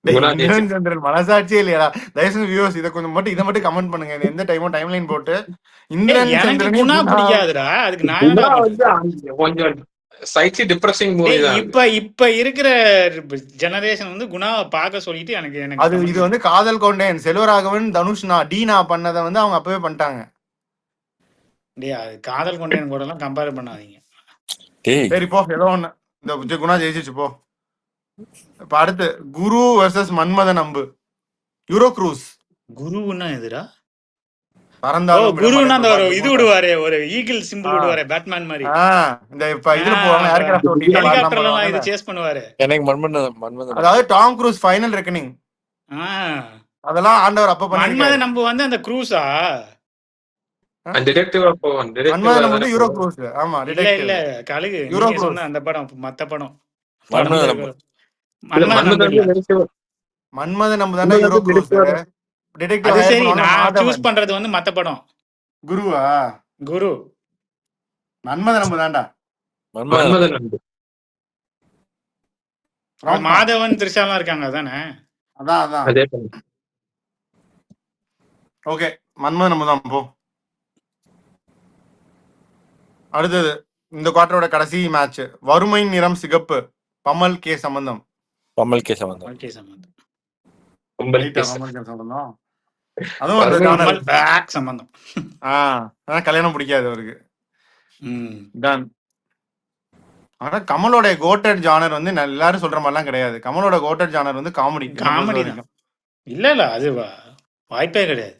டேய் குணா ஜெயிச்சு இந்திரன் சந்திரன் மனசாட்சியே இல்லையா? தயவுசெய்து வியூவர்ஸ் இதை கொஞ்சம் மட்டும் இதை மட்டும் கமெண்ட் பண்ணுங்க. இது எந்த டைமும் டைம்லைன் போட்டு டேய் இந்திரன் எனக்கு சந்திரனே குணா குணா. பிடிக்காதுடா. அதுக்கு நான் என்னடா குணா பண்றது? வந்து கொஞ்சம் சைட்லி டிப்ரெசிங் மூவி டேய் தான் அது. இப்ப இருக்கிற ஜெனரேஷன் வந்து குணாவை பார்க்க சொல்லிட்டு எனக்கு எனக்கு அது கமெண்ட் இது பண்ணு. வந்து காதல் கொண்டேன் செல்வராகவன் தனுஷ்னா டீனா பண்ணதை வந்து அவங்க அப்பவே பண்ணிட்டாங்க. டேய் அது காதல் கொண்டேன் கூட எல்லாம் கம்பேர் பண்ணாதீங்க. டேய் சரி போ ஏதோ ஒண்ணு. இந்த குணா ஜெயிச்சிச்சு போ. இப்ப அடுத்து குரு வெர்சஸ் மன்மதன் அம்பு. Euro cruise. குருன்னா எதுடா? ஓ பறந்தாலும் குருன்னா அந்த ஒரு விடமாட்டேன் இது போட்ட. விடுவாரு, ஒரு ஈகிள் சிம்பிள் ஆ விடுவாரு பேட்மேன் மாதிரி. ஆ இந்த இப்ப இதுல போவாங்க ஏர்கிராஃப்ட் ஓட்டிட்டு எல்லாம் ஹெலிகாப்டர்ல எல்லாம் பண்ணுவாங்கல்ல. இது சேஸ் பண்ணுவாரு. எனக்கு மன்மதன் அதாவது டாம் க்ரூஸ் ஃபைனல் ரெக்கனிங் ஆ அதெல்லாம் ஆண்டவர் அப்ப பண்ணிருக்காரு. மன்மத நம்பு வந்து அந்த க்ரூஸா? டிடெக்டிவா போவான். மன்மதன் வந்து யூரோ டிடெக்டிவ் க்ரூஸ். ஆமா இல்ல டிடெக்டிவ். இல்ல கழுகு யூரோ நீங்க க்ரூஸ். சொன்ன அந்த படம் மத்த படம் படம் மன்மதன் பேர் நம்பு. மன்மத நம்பு இல்ல. மன்மதன் நம்ம தானே யூரோ க்ரூஸ். டிடெக்டிவ் அது ஹையர் சரி, பண்ணுவாங்க நான் சூஸ் மாதவன். பண்றது வந்து மத்த படம். குருவா? குரு மன்மதன் நம்ம தான்டா. மன்மதன் நம்பு. மாதவன் த்ரிஷாலாம் இருக்காங்க அதானே? அதான் அதான். அதே பண்ணு. ஓகே மன்மதன் நம்ம தான் போ. அடுத்தது இந்த குவார்டரோட கடைசி மேட்ச். வறுமை நிறம் சிகப்பு பமல் கே சம்பந்தம். பம்மல் கே சம்பந்தம். ஓகே சம்பந்தம். ரைட்டா பமல் கே சம்பந்தம். அதுவும் அந்த வறுமை ஜானர். கமல் பேக் சம்பந்தம். அதான் கல்யாணம் பிடிக்காது அவருக்கு. ம் டன். ஆனா கமலோட கோட்டட் ஜானர் வந்து எல்லாரும் சொல்ற மாதிரிலாம் கிடையாது. கமலோட கோட்டட் ஜானர் வந்து காமெடி. காமெடி தான். இல்ல அது வாய்ப்பே கிடையாது.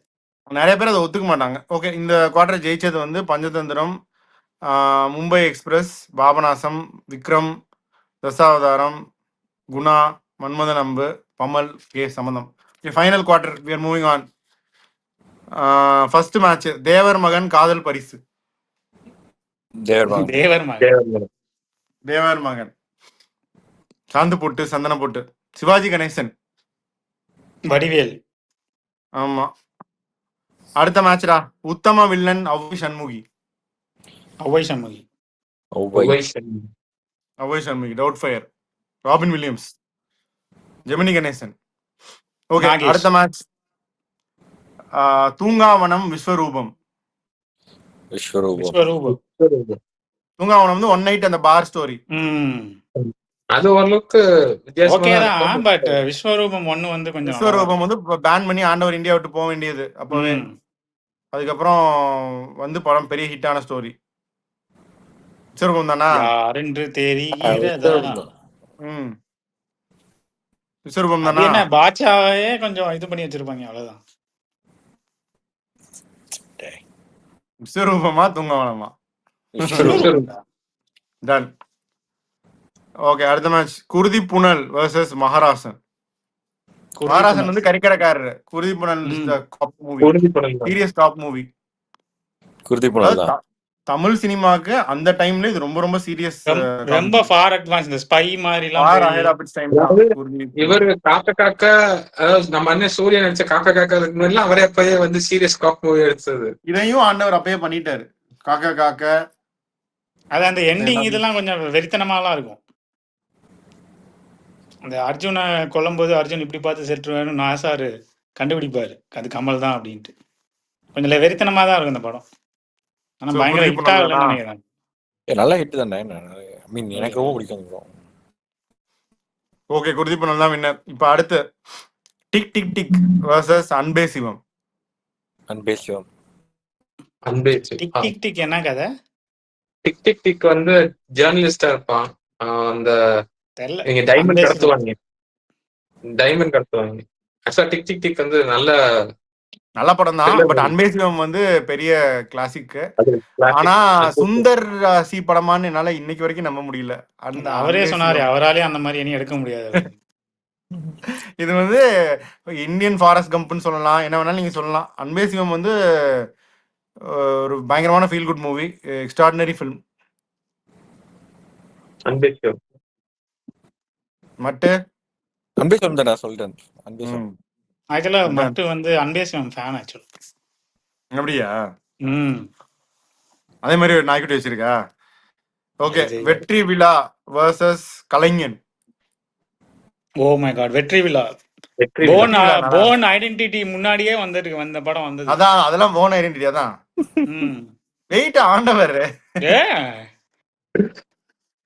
நிறைய பேர் அதை ஒத்துக்க மாட்டாங்க. ஓகே இந்த குவார்டர் ஜெயிச்சது வந்து Panchathanthiram, Mumbai express, Papanasam, Vikram, Dasavathaaram, Guna, Manmadhan Ambu, Pammal K Sambandham. Final quarter we are moving on. First match Thevar Magan Kadhal பரிசு. தேவர் மகன். தேவர். தேவர் மகன் சாந்து போட்டு சந்தன போட்டு சிவாஜி கணேசன். வடிவேல். ஆமா. அடுத்த மேட்ச்டா Uttama Villain Avvai Shanmughi. Avvai Shanmughi. Avvai Shanmughi doubt fire. Robin Williams, Gemini Ganesan. Okay Nagesh. அடுத்த மேட்ச் தூங்காவனம் விஸ்வரூபம். விஸ்வரூபம். தூங்காவனம் வந்து ஒன் நைட் அந்த பார் ஸ்டோரி. அது ஓரளவுக்கு ஓகே வித்தியாசமா தான், இருக்கும். பட் விஸ்வரூபம் ஒன்னு வந்து கொஞ்சம் நல்லா விஸ்வரூபம் வந்து பேன் பண்ணி ஆண்டவர் இந்தியா விட்டு போக வேண்டியது அப்பவே. ம். அதுக்கப்புறம் வந்து படம் பெரிய ஹிட்டான ஸ்டோரி. விஸ்வரூபம் தானா? யாரென்று தெரிகிறதா? ம் விஸ்வரூபம் அது தானா? என்ன பாட்சாவே கொஞ்சம் இது பண்ணி வச்சிருப்பாங்க அவ்வளவுதான். விஸ்வரூபமா தூங்காவனமா? டன். ஓகே அடுத்த மேட்ச் குருதி புனல் வர்சஸ் மகாராசன். மகாராசன் வந்து கரிக்கடைக்காரர். குருதி புனல் இஸ் தி டாப் மூவி. உறுதி பண்ணலாம். Serious top movie. Kuruthi Punal தான். தமிழ் சினிமாக்கு அந்த டைம்ல இது ரொம்ப ரொம்ப சீரியஸ் ரொம்ப ஃபார் அட்வான்ஸ், இந்த ஸ்பை மாதிரிலாம் ஃபார் போய் அஹெட் ஆஃப் இட்ஸ் டைம் தான் அதாவது குருதி. இவரு காக்க காக்க, அதாவது நம்ம அண்ணன் சூரியன் நடிச்ச காக்க காக்க முன்னாடி அவரே அப்பயே வந்து சீரியஸ் காப் மூவி எடுத்தது. இதையும் ஆண்டவர் அப்பயே பண்ணிட்டாரு. காக்க காக்க அது அந்த எண்டிங் எல்லாமே. இதெல்லாம் கொஞ்சம் வெறித்தனமாலாம் இருக்கும். அந்த அர்ஜுனை கொல்லும்போது அர்ஜுன் இப்படி பார்த்து செத்துருவாரு, நாசாரு கண்டுபிடிப்பாரு அது கமல் தான் அப்படின்ட்டு. கொஞ்சம் வெறித்தனமா தான் இருக்கும் இந்த படம். ஆனா So, பயங்கர குருதி ஹிட் ஆகலன்னு பண்ணலாம். நினைக்கிறேன். நல்ல ஹிட் தானே. ஐ மீன் எனக்கு ரொம்ப பிடிக்கும் அந்த படம். ஓகே, குருதி பண்ணல் தான் வின்னர். இப்போ அடுத்து டிக் டிக் டிக் வர்சஸ் அன்பே சிவம். அன்பே சிவம். அன்பே டிக் டிக் டிக் என்ன கதை டிக் டிக் டிக் வந்து ஜேர்னலிஸ்டா இருப்பான். அந்த தெரியல. நீங்க டைமண்ட் அன்பே சிவம். கடத்துவாங்க, டைமண்ட் கடத்துவாங்க. ஆக்சுவலா டிக் டிக் டிக் வந்து நல்ல படம் தான். Thriller but movie. அன்பே சிவம் வந்து பெரிய கிளாசிக். அது classic. ஆனா அது சுந்தர் சி படமான்னு என்னால இன்னைக்கு வரைக்கும் நம்ப முடியல. அந்த அவரே அன்பே சொன்னாரு சிவம். அவராலே அந்த மாதிரி இனி எடுக்க முடியாது அப்படின்னு. இது வந்து இந்தியன் ஃபாரஸ்ட் கம்ப்னு சொல்லலாம், என்ன வேணாலும் நீங்க சொல்லலாம். அன்பே சிவம் வந்து ஒரு பயங்கரமான feel good movie, extraordinary film. அன்பே சிவம். மட்டு அன்பே சிவம் தான் நான் சொல்லிட்டேன். அன்பே சிவம். ஆக்சுவலா மட்டு வந்து அன்பே சிவம் ஃபேன் ஆக்சுவலா. அப்படியா? ம் அதே மாதிரி ஒரு நாய்க்குட்டி வச்சிருக்கா. ஓகே, சரி. வெற்றி விழா வர்சஸ் கலைஞன். ஓ மை காட், வெற்றி விழா. வெற்றி போன் விழா நல்லா போன் ஐடென்டிட்டி முன்னாடியே வந்திருக்கு, வந்த படம் வந்தது. அதான் அதெல்லாம் போன ஐடென்டிட்டி. அதான் ம் வெயிட் ஆண்டவர் ஏ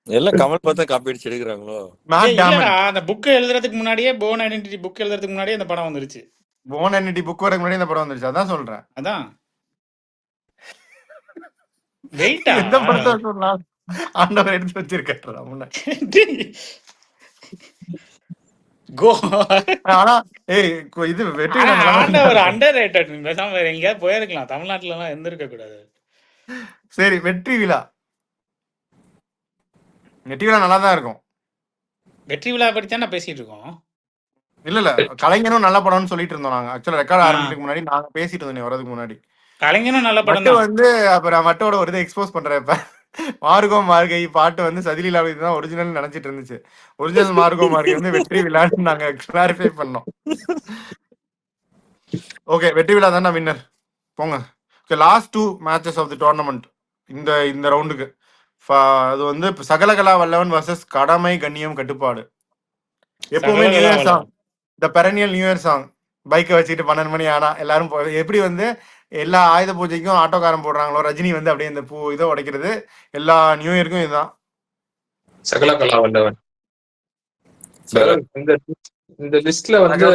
எல்லாம் கமல் பார்த்தா காப்பி அடிச்சு எடுக்கிறாங்களோ. மேட் இல்லடா, டேமன். அந்த புக் எழுதுறதுக்கு முன்னாடியே போன் ஐடென்டிட்டி புக் எழுதுறதுக்கு முன்னாடியே இந்த படம் வந்துருச்சு. போன் ஐடென்டிட்டி புக் வரக்கு முன்னாடி இந்த படம் வந்துருச்சு. அதான் சொல்றேன். அதான் வெயிட்டா. எந்த படத்தை சொல்லலாம் ஆண்டவர் எடுத்து வச்சிருக்காரு முன்னாடி. கோ ஆனா ஏய் இது வெற்றி விழா நல்லா ஆண்டவர் தான். Under rated. பேசாம வேற எங்கேயாவது போயிருக்கலாம், தமிழ்நாட்டுல எல்லாம் இருந்திருக்க கூடாது. சரி, வெற்றி விழா. வெற்றி விழா நல்லா தான் இருக்கும். வெற்றி விழா பற்றி தான் நான் பேசிட்டு இருக்கோம். இல்ல கலைஞரும் நல்ல படம்னு சொல்லிட்டு இருந்தோம் நாங்க. ஆக்சுவலா ரெக்கார்ட் ஆரம்பிக்கிறதுக்கு முன்னாடி நாங்க பேசிட்டு இருந்தோம் நீ வரதுக்கு முன்னாடி. கலைஞனும் நல்ல படம் மட்டு தான். வந்து அப்புறம் மட்டோட ஒரு இதை எக்ஸ்போஸ் பண்றேன். இப்ப மார்கோ மார்கை பாட்டு வந்து சதிலீலாவை தான் ஒரிஜினல் நினைச்சிட்டு இருந்துச்சு. ஒரிஜினல் மார்கோ மார்கை வந்து வெற்றி விழான்னு நாங்க கிளாரிஃபை பண்ணோம். ஓகே, வெற்றி விழா தான் வின்னர். போங்க. Last 2 matches of the tournament இந்த ரவுண்டுக்கு. அது வந்து சகலகலா வல்லவன் வர்சஸ் கடமை கண்ணியம் கட்டுப்பாடு. எப்பவுமே நியூ இயர் சாங், த பெரனியல் நியூ இயர் சாங். பைக்கை வச்சுட்டு 12 மணி ஆனா எல்லாரும் எப்படி வந்து எல்லா ஆயுத பூஜைக்கும் ஆட்டோக்காரன் போடுறாங்களோ, ரஜினி வந்து அப்படியே இந்த பூ இதை உடைக்கிறது, எல்லா நியூ இயருக்கும் இதுதான். சகலகலா வல்லவன். இந்த லிஸ்ட்ல வந்து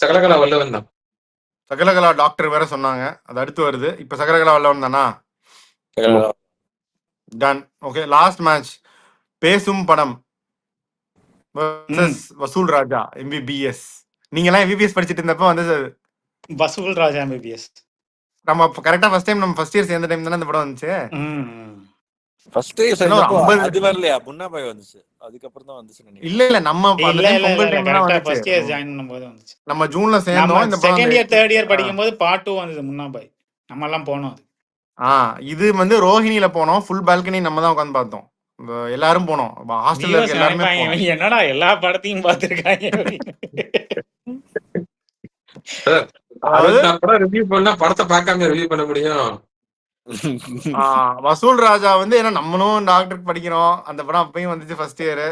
சகலகலா வல்லவன் தான். சகலகலா டாக்டர் வேற சொன்னாங்க, அது அடுத்து வருது. இப்ப சகலகலா வல்லவன் தானா? டன். ஓகே, லாஸ்ட் மேட்ச் பேசும் படம் வர்சஸ் வசூல் ராஜா எம்பிபிஎஸ். நீங்க எல்லாம் எம்பிபிஎஸ் படிச்சிட்டு இருந்தப்ப வந்து வசூல் ராஜா எம்பிபிஎஸ். நம்ம கரெக்டா ஃபர்ஸ்ட் டைம் நம்ம ஃபர்ஸ்ட் இயர் சேர்ந்த டைம் தானே இந்த படம் வந்துச்சு. ஃபர்ஸ்ட் இயர் சேர்ந்தப்போ அது வரலையா? முன்னாபாய் வந்துச்சு, அதுக்கப்புறம் தான் வந்துச்சு நினைக்கிறேன். இல்ல நம்ம அந்த டைம் பொங்கல் டைம்ல தான் வந்துச்சு. ஃபர்ஸ்ட் இயர் ஜாயின் பண்ணும்போது வந்துச்சு. நம்ம ஜூன்ல சேர்ந்தோம். இந்த படம் செகண்ட் இயர் தேர்ட் இயர் படிக்கும்போது பார்ட் 2 வந்தது முன்னாபாய். நம்ம எல்லாம் போனோம். இது வந்து ரோஹிணில போனோம். ஃபுல் பால்கனி நம்ம தான் உட்கார்ந்து பார்த்தோம். எல்லாரும் போனோம். ஹாஸ்டல்ல இருக்க எல்லாரும் போனோம். என்னடா எல்லா படத்தையும் பார்த்திருக்காங்க. ரிவ்யூ பண்ணா படத்தை பார்க்காம ரிவ்யூ பண்ண முடியும். வசூல் ராஜா வந்து ஏன்னா நம்மளும் டாக்டருக்கு படிக்கிறோம். அந்த படம் அப்பயும் வந்துச்சு ஃபர்ஸ்ட் இயர்.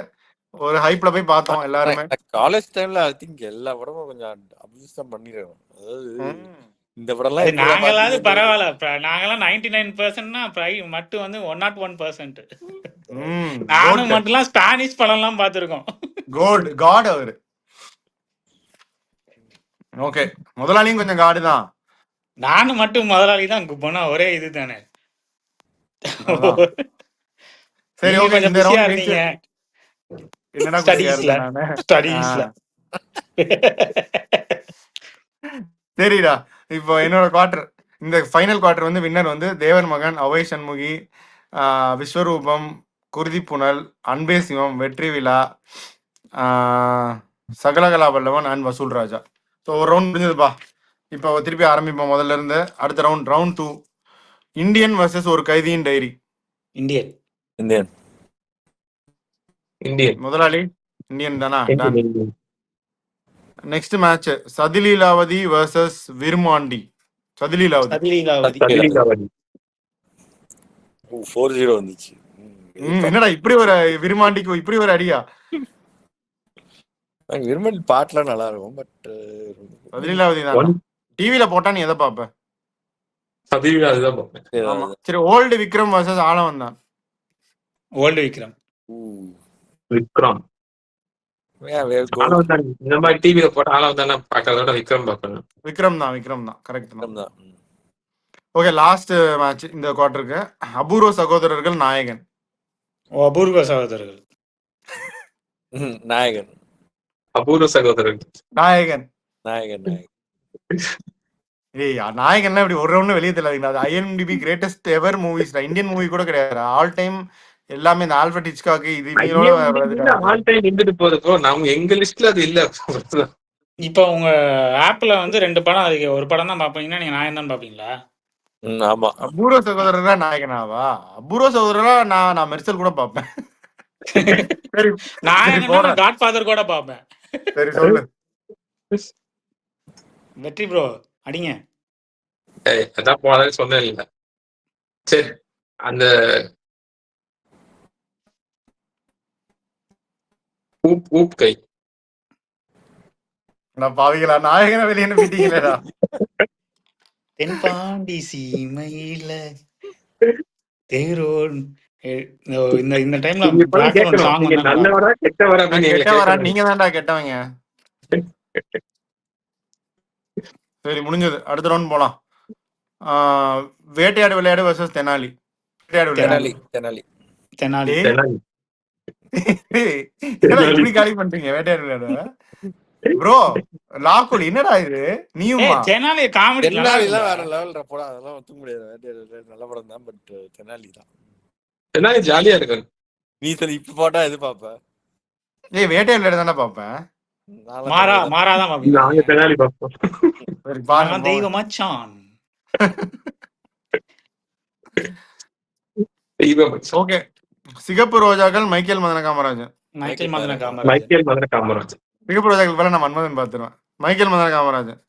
ஒரு ஹைப்ல போய் பார்த்தோம் எல்லாருமே. காலேஜ் டைம்ல ஐ திங்க் எல்லா படமும் கொஞ்சம் அப்யூஸ் தான் பண்ணிருக்கோம். அதாவது இந்த படம்லாம் நாங்களாவது பரவாயில்ல, நாங்கெல்லாம் 99%னா மட்டும் வந்து 101%. நானும் மட்டும்லாம் ஸ்பானிஷ் படம் எல்லாம் பார்த்திருக்கோம். காட் அவரு. ஓகே, முதலாளியும் கொஞ்சம் காடு தான். நானும் மட்டும் முதலாளி தான் போனா ஒரே இது தானே. சரி, ஓகே. கொஞ்சம் பிஸியா இருந்தீங்க என்னடா ஸ்டடீஸ்ல. சரிடா, இப்போ என்னோட குவார்டர், இந்த ஃபைனல் குவார்டர் வந்து வின்னர் வந்து தேவர் மகன், அவை சண்முகி, விஸ்வரூபம், குருதி புனல், அன்பே சிவம், வெற்றி விழா, சகலகலா வல்லவன் அண்ட் வசூல் ராஜா. ஸோ ஒரு ரவுண்ட் முடிஞ்சதுப்பா. இப்போ திருப்பி ஆரம்பிப்போம் முதல்ல இருந்து. அடுத்த ரவுண்ட் 2. இந்தியன் வர்சஸ் ஒரு கைதியின் டைரி. இந்தியன். இந்தியன். இந்தியன். முதலாளி இந்தியன் தானா? Done. Indian. Next match Sathi Leelavathi versus Virumandi. Sathi Leelavathi. Sathi Leelavathi. Sathi Leelavathi. 4-0 வந்துச்சு. என்னடா இப்படி ஒரு விருமாண்டிக்கு இப்படி ஒரு அடியா? விரும்பி பாட்டுலாம் நல்லா இருக்கும். பட் சதிலீலாவதி தான். டிவில போட்டா நீ எதை பாப்ப? சதிலீலாவதி தான் பார்ப்பேன். ஆமா. சரி, ஓல்டு விக்ரம் வர்சஸ் ஆலவன் தான். ஓல்டு விக்ரம். விக்ரம். ஆலவன் தான். இந்த மாதிரி டிவில போட்ட ஆலவன் தானே பார்க்கறதோட விக்ரம் பார்க்கணும். விக்ரம் தான். கரெக்ட் தான். ஓகே, லாஸ்ட் மேட்ச் இந்த குவார்டருக்கு. அபூர்வ சகோதரர்கள் நாயகன். அபூர்வ சகோதரர்கள். நாயகன். அபூர்வ சகோதரர்கள். நாயகன். ஏய், நாயகன்னா இப்படி ஒரு ரவுண்ட் வெளியே தெரியல. அது IMDb கிரேட்டஸ்ட் எவர் மூவிஸ். இந்தியன் மூவி கூட கிடையாது. ஆல் டைம் எல்லாமே இந்த ஆல்ஃபர்ட் ஹிச்காக் இது ஆல் டைம் நின்றுட்டு போகுது ப்ரோ. நாம எங்க லிஸ்ட்ல அது இல்ல. இப்போ உங்க ஆப்ல வந்து 2 படம் அதுக்கு ஒரு படம் தான் பாப்பீங்கன்னா நீங்க நாயகன் தான் பாப்பீங்களா? ஆமா. அபூர்வ சகோதரரா நாயகனாவா? அபூர்வ சகோதரரா நான் மெர்சல் கூட பாப்பேன். சரி, நாயகன்னா காட்ஃபாதர் கூட பாப்பேன். சரி சொல்லு. வெற்றி ப்ரோ அடிங்க. அதான் போனதே சொன்னேன் இல்ல. சரி, அந்த ஊப் கை. நான் பாவிகளா நாயகனை வெளியே அனுப்பிட்டீங்களேடா. தென்பாண்டி சீமையில தேரோன் இந்த டைம்ல சாங் நல்லவரா கெட்டவரா? நீங்க தான்டா கெட்டவங்க. சரி, முடிஞ்சது. அடுத்த ரவுண்ட் போலாம். வேட்டையாடு விளையாடு வர்சஸ் தெனாலி. தெனாலி. இப்படி காலி பண்றீங்க வேட்டையாடு விளையாடு ப்ரோ. லாக்குலி என்னடா இது? நீயுமா? தெனாலி காமெடி தெனாலிலாம் வேற லெவல்ல போடா. அதெல்லாம் ஒத்துக்க முடியாது. நல்ல படம் தான். பட் தெனாலி ஜாலியா இருக்கு. நீ சொல்லி இப்ப போட்டா எது பாப்ப? ஏய், வேட்டையாடு விளையாடு தானே பாப்பேன். மாறாதான் பாப்பீங்க. நாங்க தெனாலி பாப்போம். சரி, பாருங்க. தெய்வ மச்சான். ஓகே, சிகப்பு ரோஜாக்கள் மைக்கேல் மதன காமராஜன். சிகப்பு ரோஜாக்கள் பேர நான் மன்மதன் பார்த்துருவேன். மைக்கேல் மதன காமராஜன்.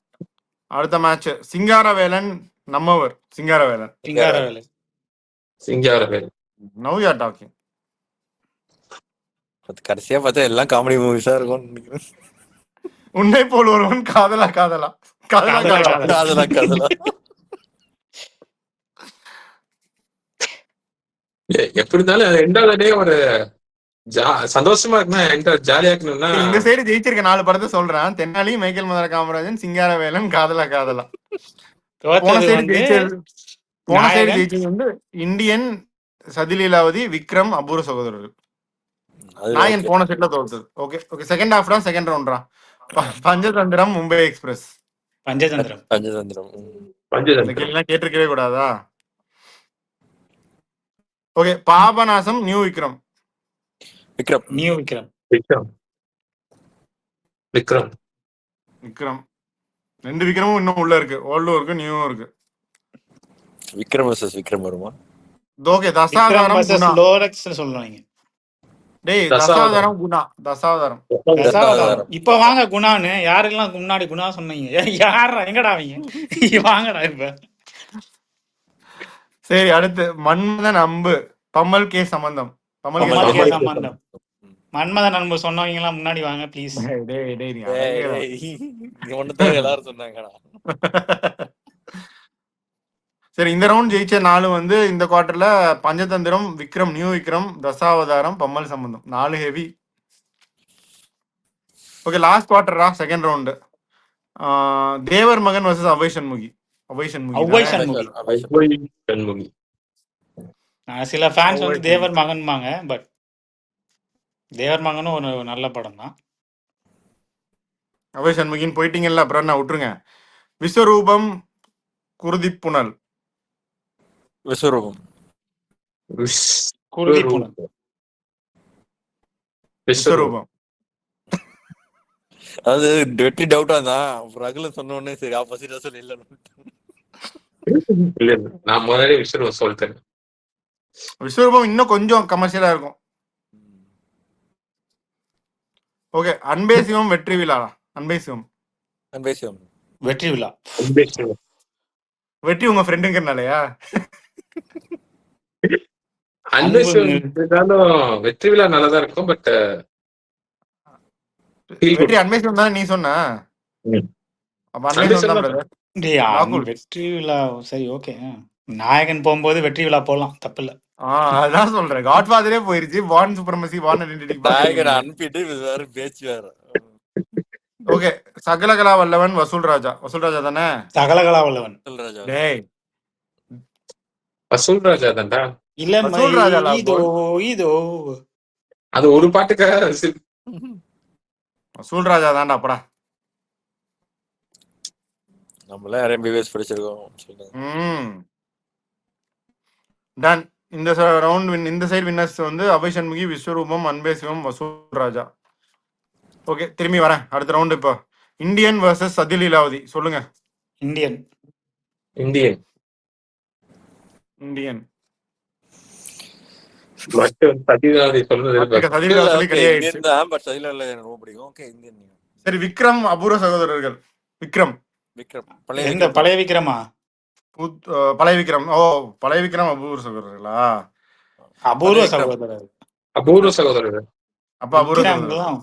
அடுத்த match Singaravelan Nammavar. Singaravelan. Now you are talking. கடைசியா பார்த்தா எல்லாம் காமெடி மூவிஸா இருக்கும். உன்னை போல் ஒருவன் காதலா. எப்படி இருந்தாலும் ரெண்டாவது ஒரு சந்தோஷமா இருக்குன்னா ஜாலியா இருக்கணும்னா இந்த சைடு ஜெயிச்சிருக்க 4 படத்தை சொல்றேன். தென்னாலி, மைக்கேல் மதன காமராஜன், சிங்காரவேலன், காதலா. போன சைடு ஜெயிச்சது வந்து இந்தியன், சதிலீலாவதி, விக்ரம், அபூர்வ சகோதரர்கள். நாயகன் போன செட்ல தோத்தது. ஓகே, செகண்ட் ஹாஃப் தான். செகண்ட் ரவுண்ட் தான். பஞ்சதந்திரம், மும்பை எக்ஸ்பிரஸ். பஞ்சதந்திரம் கேட்டிருக்கவே கூடாதா? Okay, Papanasam, new Vikram. விக்ரம். 2 விக்ரமும் இன்னும் உள்ள இருக்கு. ஓல்டும் இருக்கு, நியூவும் இருக்கு. விக்ரம் vs விக்ரம் வருமா? ஓகே, தசாவதாரம் குணா. லோரக்ஸ் சொல்லுவாங்க. டேய், தசாவதாரம் குணா. தசாவதாரம். இப்ப வாங்க குணான்னு. யாரெல்லாம் முன்னாடி குணா சொன்னீங்க? யாரா எங்கடா அவங்க? வாங்கடா இப்ப. சரி, அடுத்து மன்மதன் அம்பு, பம்மல் கே சம்பந்தம். மன்மதன் அன்பு சொன்னவங்க எல்லாம் முன்னாடி வாங்க ப்ளீஸ். எல்லாரும் சொன்னாங்கடா. சரி, இந்த ரவுண்ட் ஜெயிச்ச 4 வந்து இந்த குவார்டர்ல Panchathanthiram, Vikram, new Vikram, Dasavathaaram, Pammal Sambandham. 4 heavy. Okay, last குவார்டரா second round. Thevar Magan versus Abhay Shanmughi. சில ஃபேன்ஸ் வந்து தேவர் மகன்பாங்க. பட் தேவர் மகனும் ஒரு நல்ல படம் தான். அபய் சண்முகின்னு போயிட்டீங்கல்ல, அப்புறம் நான் விட்டுருங்க. விஸ்வரூபம், குருதிப் புனல். விஸ்வரூபம். அது வெற்றி டவுட்டா தான். ரகுல சொன்ன உடனே சரி ஆப்போசிட்டா சொல்லி இல்ல. இல்ல இல்ல. நான் முதல்ல விஸ்வரூபம் சொல்லிட்டேன். விஸ்வரூபம் இன்னும் கொஞ்சம் கமர்ஷியலா இருக்கும். ஓகே, அன்பே சிவம் வெற்றி விழா. அன்பே சிவம் அன்பேசியம் வெற்றி விழா. அன்பே சிவம். வெற்றி உங்க ஃப்ரெண்டுங்கிறனாலயா? அன்பே அன்பு சிவம் இருந்தாலும் வெற்றி விழா நல்லாதான் இருக்கும். But feel good. வெற்றி அன்பே சிவம் தானே நீ சொன்ன? அப்ப அன்பே அன்பே சிவம் தான் சிவம் பிரதர். டேய், ராகுல். வெற்றி விழா சரி, ஓகே. நாயகன் போகும்போது வெற்றி விழா போலாம், தப்பு இல்ல. அதான் சொல்றேன். காட்ஃபாதரே போயிருச்சு. வார்ன் சுப்ரமசி, வார்ன் ஐடென்டிட்டி நாயகன் அனுப்பிட்டு இது வேற பேச்சு வேற. ஓகே, சகலகலா வல்லவன் வசூல் ராஜா. வசூல் ராஜா தானே? சகலகலா வல்லவன். சொல்றாஜா டேய், வசூல் ராஜா தான்டா. இளமை வசூல் ராஜா இதோ இதோ. அது ஒரு பாட்டுக்காக வசூல் ராஜா தான்டா அப்படா. நம்மள எம்பிபிஎஸ் படிச்சிருக்கோம் சொல்லுங்க. டன். இந்த ரவுண்ட் இந்த சைடு வின்னர்ஸ் வந்து அபய் சண்முகி, விஸ்வரூபம், அன்பே சிவம், வசூல் ராஜா. ஓகே, திரும்பி வரேன் அடுத்த ரவுண்ட். இப்போ இந்தியன் வர்சஸ் சதில் லீலாவதி. சொல்லுங்க. இந்தியன். Indian Indian. மட்டும் சதிராதி சொல்றது சதில் லீலாவதி கிடையாது. இந்தியன் தான், பட் சதில எனக்கு ரொம்ப பிடிக்கும். Okay, Indian. சரி, விக்ரம் அபூர்வ சகோதரர்கள். விக்ரம் எந்த பழைய விக்ரமா? பழைய விக்ரம். ஓ, பழைய விக்ரம் அபூர்வ சகோதரர்களா? அபூர்வ சகோதரர். அபூர்வ சகோதரர்கள். அப்ப அபூர்வ சகோதரர்கள்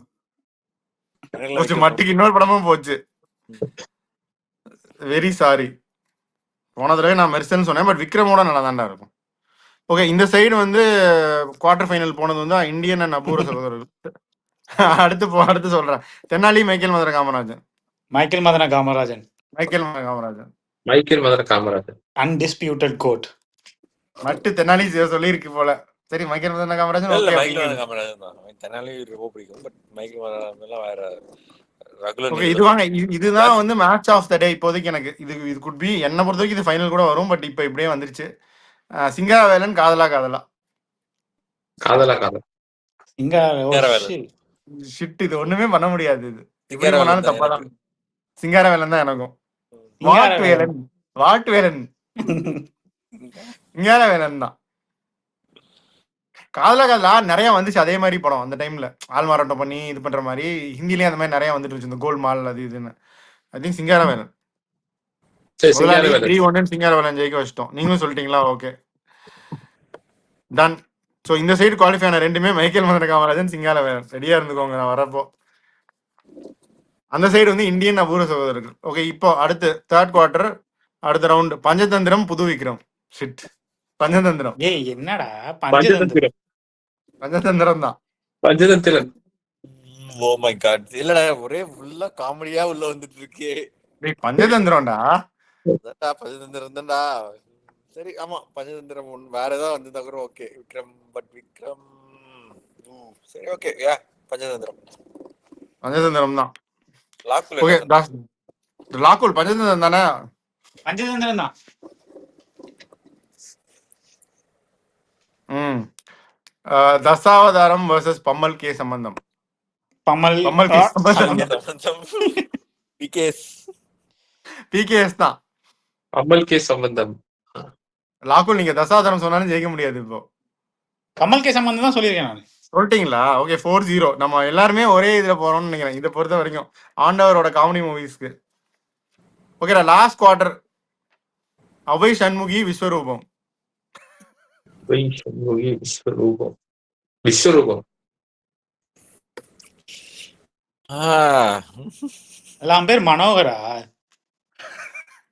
போச்சு. மட்டிக்கு இன்னொரு படமும் போச்சு. Very sorry. போன தடவை நான் மெர்சன் சொன்னேன், பட் விக்ரமோட நல்லா தான்டா இருக்கும். ஓகே, இந்த சைடு வந்து குவார்டர் ஃபைனல் போனது வந்து இந்தியன் அண்ட் அபூர்வ சகோதரர்கள். அடுத்து சொல்றேன். Thenali Michael Madhura Kamarajan. Michael Madana Kamarajan. Michael Madhura Kamarajan. Undisputed goat. மட்டு தென்னாலி சொல்லி இருக்கு போல. சரி, மைக்கேல் மதன காமராஜன். மைக்கேல் காமராஜன் தான். தென்னாலி ரொம்ப பிடிக்கும், பட் மைக்கேல் மதன வேற ரெகுலர். ஓகே, இதுதான் வந்து மேட்ச் ஆஃப் த டே இப்போதைக்கு எனக்கு. இது குட் பி, என்ன பொறுத்த வரைக்கும் இது ஃபைனல் கூட வரும், பட் இப்போ இப்படியே வந்துருச்சு. சிங்காரவேலன் காதலா காதலா. ஷிட், இது ஒண்ணுமே பண்ண முடியாது. இது எப்படி பண்ணாலும் தப்பாதான். சிங்காரவேலன் தான் எனக்கும். வாட்டுவேலன் சிங்காரவேலன் தான். காதலா காதலா நிறைய வந்துச்சு அதே மாதிரி படம் அந்த டைம்ல. ஆள்மாறாட்டம் பண்ணி இது பண்ற மாதிரி ஹிந்திலயும் அந்த மாதிரி நிறைய வந்துட்டு இருந்துச்சு. இந்த கோல் மால் அது இதுன்னு. I think Singaravelan. 3-1 சிங்காரவேலன் ஜெயிக்க வச்சிட்டோம். நீங்களும் சொல்லிட்டீங்களா? Okay, done. ஸோ இந்த சைடு குவாலிஃபை ஆன ரெண்டுமே மைக்கேல் மதன காமராஜன், சிங்காரவேலன். ரெடியா இருந்துக்கோங்க, நான் வரப்போ. அந்த சைடு வந்து இந்தியன் அபூர்வ சகோதரர்கள். ஓகே, இப்போ அடுத்து தேர்ட் குவார்டர், அடுத்த ரவுண்ட். பஞ்சதந்திரம் புது விக்ரம். ஷிட், பஞ்சதந்திரம். ஏய், என்னடா பஞ்சதந்திரம்? பஞ்சதந்திரம் தான். பஞ்சதந்திரம். ஓ மை காட், இல்லடா ஒரே ஃபுல்லா காமெடியா உள்ள வந்துட்டு இருக்கே. டேய், பஞ்சதந்திரம்டா. பஞ்சதந்திரம் தான்டா. சரி, ஆமா, பஞ்சதந்திரம் வேற ஏதாவது வந்திருந்தா கூட ஓகே. விக்ரம், பட் விக்ரம் சரி, ஓகே. பஞ்சதந்திரம் தான். லாக்குல். ஓகே, லாக்குல் பஞ்சதந்திரம் தானே? பஞ்சதந்திரம் தான். தசாவதாரம் வர்சஸ் பம்மல் கே சம்பந்தம். பம்மல் கே சம்பந்தம். பிகேஎஸ் தான். பம்மல் கே சம்பந்தம். லாக்குல், நீங்க தசாவதாரம் சொன்னாலும் ஜெயிக்க முடியாது. இப்போ கமல் கே சம்பந்தம் தான் சொல்லியிருக்கேன் நான். சொல்லிட்டீங்களா? ஓகே, 4-0. நம்ம எல்லாருமே ஒரே இதுல போறோம்னு நினைக்கிறேன் இதை பொறுத்த வரைக்கும், ஆண்டவரோட காமெடி மூவிஸ்க்கு. ஓகேடா, லாஸ்ட் குவார்டர். அபய் சண்முகி விஸ்வரூபம். விஸ்வரூபம். எல்லாம் பேர் மனோகரா.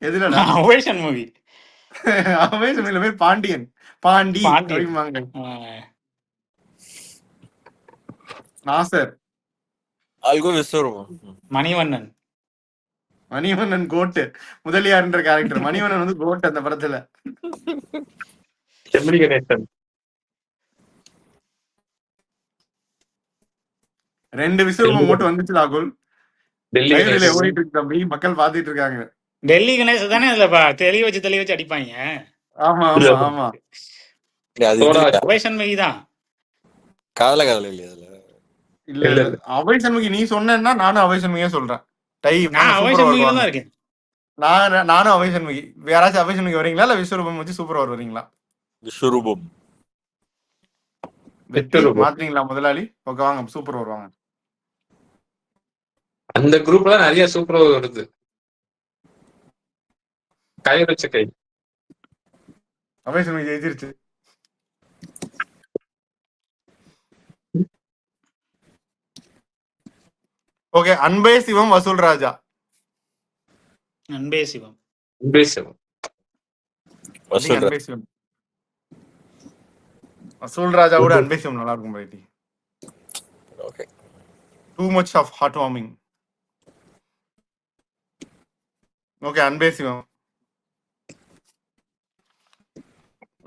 எதுலடா? அபய் சண்முகி. அபய் சண்முகில பேர் பாண்டியன். பாண்டி அப்படிம்பாங்க. நாசர். விஸ்வரூபம். மணிவண்ணன் கோட்டு முதலியார்ன்ற கேரக்டர். மணிவண்ணன் வந்து கோட்டு அந்த படத்துல. செம்மணி கணேசன். 2 விஸ்வரூபம் மட்டும் வந்துச்சு லாகுல். டெல்லியில ஓடிட்டு இருக்கு தம்பி, மக்கள் பாத்துட்டு இருக்காங்க. டெல்லி கணேசன் தானே அதுல தெளி வச்சு அடிப்பாங்க. ஆமா ஆமா ஆமா. அபய் சண்முகி தான். காதல இல்லையா அதுல? இல்ல, அபய் சண்முகி நீ சொன்னா நானும் அபய் சண்முகியே சொல்றேன். டை, நான் அபய் சண்முகில தான் இருக்கேன். நானும் அபய் சண்முகி. யாராச்சும் அபய் சண்முகி வரீங்களா இல்ல விஸ்வரூபம் வச்சு சூப்பர் ஓவர் வரீங்களா? விஸ்வரூபம். வெற்றி மாத்தீங்களா முதலாளி? ஓகே வாங்க சூப்பர் ஓவர் வாங்க. அந்த குரூப்ல நிறைய சூப்பர் ஓவர் வருது. கை வச்ச கை. அபய் சண்முகி ஜெயிச்சிருச்சு. ஓகே அன்பே சிவம் வசூல் ராஜா. அன்பே சிவம். அன்பே சிவம். அன்பே சிவம். வசூல் ராஜா கூட அன்பே சிவம் நல்லா இருக்கும் piety. Okay. Too much of heart warming. Okay அன்பே சிவம்.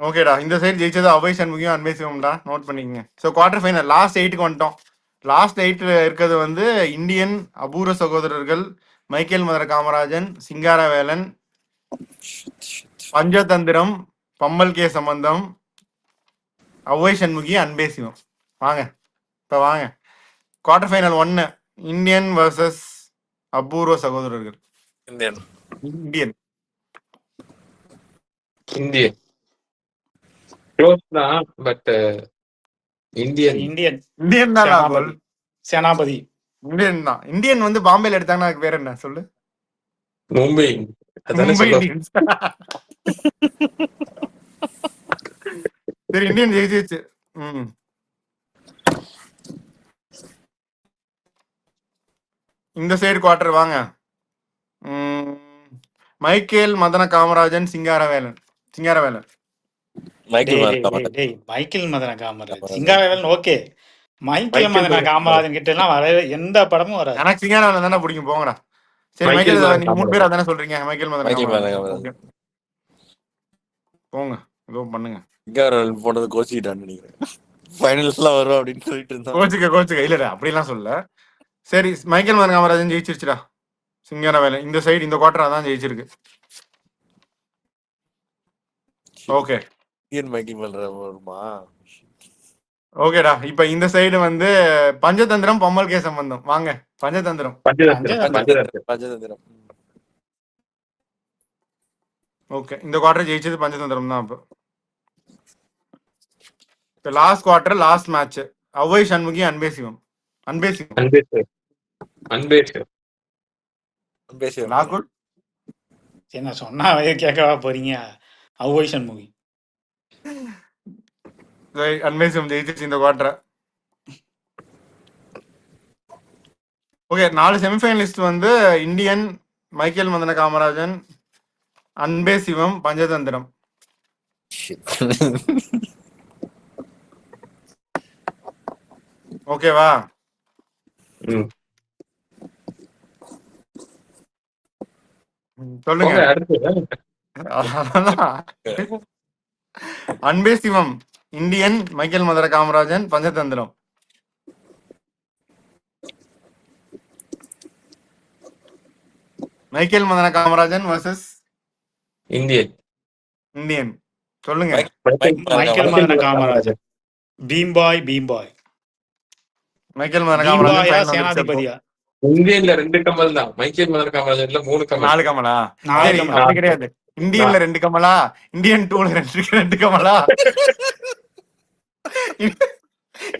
ஓகேடா இந்த சைடு ஜெயிச்சது அபய் சண்முகியும் அன்பே சிவம்டா, நோட் பண்ணிக்கங்க. ஸோ குவார்டர் ஃபைனல் லாஸ்ட் 8க்கு வந்துட்டோம். லாஸ்ட் 8ல இருக்கிறது வந்து இந்தியன், அபூர்வ சகோதரர்கள், மைக்கேல் மதுர காமராஜன், சிங்காரவேலன், பஞ்சதந்திரம், பம்மல் கே சம்பந்தம், அபய் சண்முகி, அன்பே சிவம். வாங்க இப்போ வாங்க குவார்டர் ஃபைனல் 1 இந்தியன் வர்சஸ் அபூர்வ சகோதரர்கள். இந்தியன். இந்தியன் இந்தியன் க்ளோஸ் தான் பட் இந்தியன் இந்தியன் இந்தியன் தான் சேனாபதி. சேனாபதி. இந்தியன் தான். இந்தியன் வந்து பாம்பேல எடுத்தாங்கன்னா அதுக்கு பேர் என்ன சொல்லு? மும்பை. அதானே மும்பை சொல்ல இந்தியன்ஸ். சரி இந்தியன் ஜெயிச்சிச்சு. இந்த சைடு குவார்டர் வாங்க. மைக்கேல் மதன காமராஜன், சிங்காரவேலன். சிங்காரவேலன் மைக்கேல் டேய், மதன டேய், டேய், மைக்கேல் மதன காமராஜ். சிங்காரவேலன் ஓகே. மைக்கேல் மதன காமராஜன் கிட்ட எல்லாம் வரவே எந்த படமும் வராது. எனக்கு சிங்காரவேலன் தானே பிடிக்கும் போங்கடா. சரி மைக்கேல் மைக்கேல் மதன நீங்க 3 பேர் அதானே சொல்றீங்க. Michael Madana Michael Madana Kamarajan. Kamarajan. Okay. போங்க ஏதோ பண்ணுங்க. சிங்காரவேல் போனது கோச்சிக்கிட்டான்னு நினைக்கிறேன். ஃபைனல்ஸ்லாம் வரும் அப்படின்னு சொல்லிட்டு இருந்தான். கோச்சுக்க இல்லடா அப்படிலாம் சொல்ல. சரி மைக்கேல் மதன காமராஜன் ஜெயிச்சிருச்சுடா. சிங்காரவேலன் இந்த சைடு இந்த குவார்டர் அதான் ஜெயிச்சிருக்கு. ஓகே இந்தியன் மைக்கேல் மதன வருமா? ஓகேடா இப்ப இந்த சைடு வந்து பஞ்சதந்திரம், பம்மல் கே சம்பந்தம். வாங்க பஞ்சதந்திரம். பஞ்சதந்திரம். ஓகே இந்த குவார்டர் ஜெயிச்சது பஞ்சதந்திரம் தான். இப்போ last quarter last match Abhay Shanmughi, அன்பே சிவம். அன்பே சிவம். அன்பே சிவம். ராகுல் என்ன சொன்னா கேட்கவா போறீங்க? அபய் சண்முகி. அன்பே சிவம் ஜெயிச்சிச்சு இந்த குவார்டர். ஓகே 4 செமிஃபைனலிஸ்ட் வந்து இந்தியன், மைக்கேல் மதன காமராஜன், அன்பே சிவம், பஞ்சதந்திரம். ஓகேவா? சொல்லுங்க. அன்பே Sivam Indian, Michael Madhura Kamarajan, Panchathanthiram. Michael Madana Kamarajan versus Indian. சொல்லுங்க. மைக்கேல் மதன காமராஜன். பீம்பாய். மைக்கேல் மதன பீம்பாயா காமராஜன் சேனாதிபதியா? இந்தியன்ல 2 கமல் தான். மைக்கேல் மதன காமராஜன்ல 3 கமல். 4 கமலா? 4 சரி, கமல். அப்படி கிடையாது. இந்தியன்ல 2 கமலா, இந்தியன் 2ல 2 கமலா,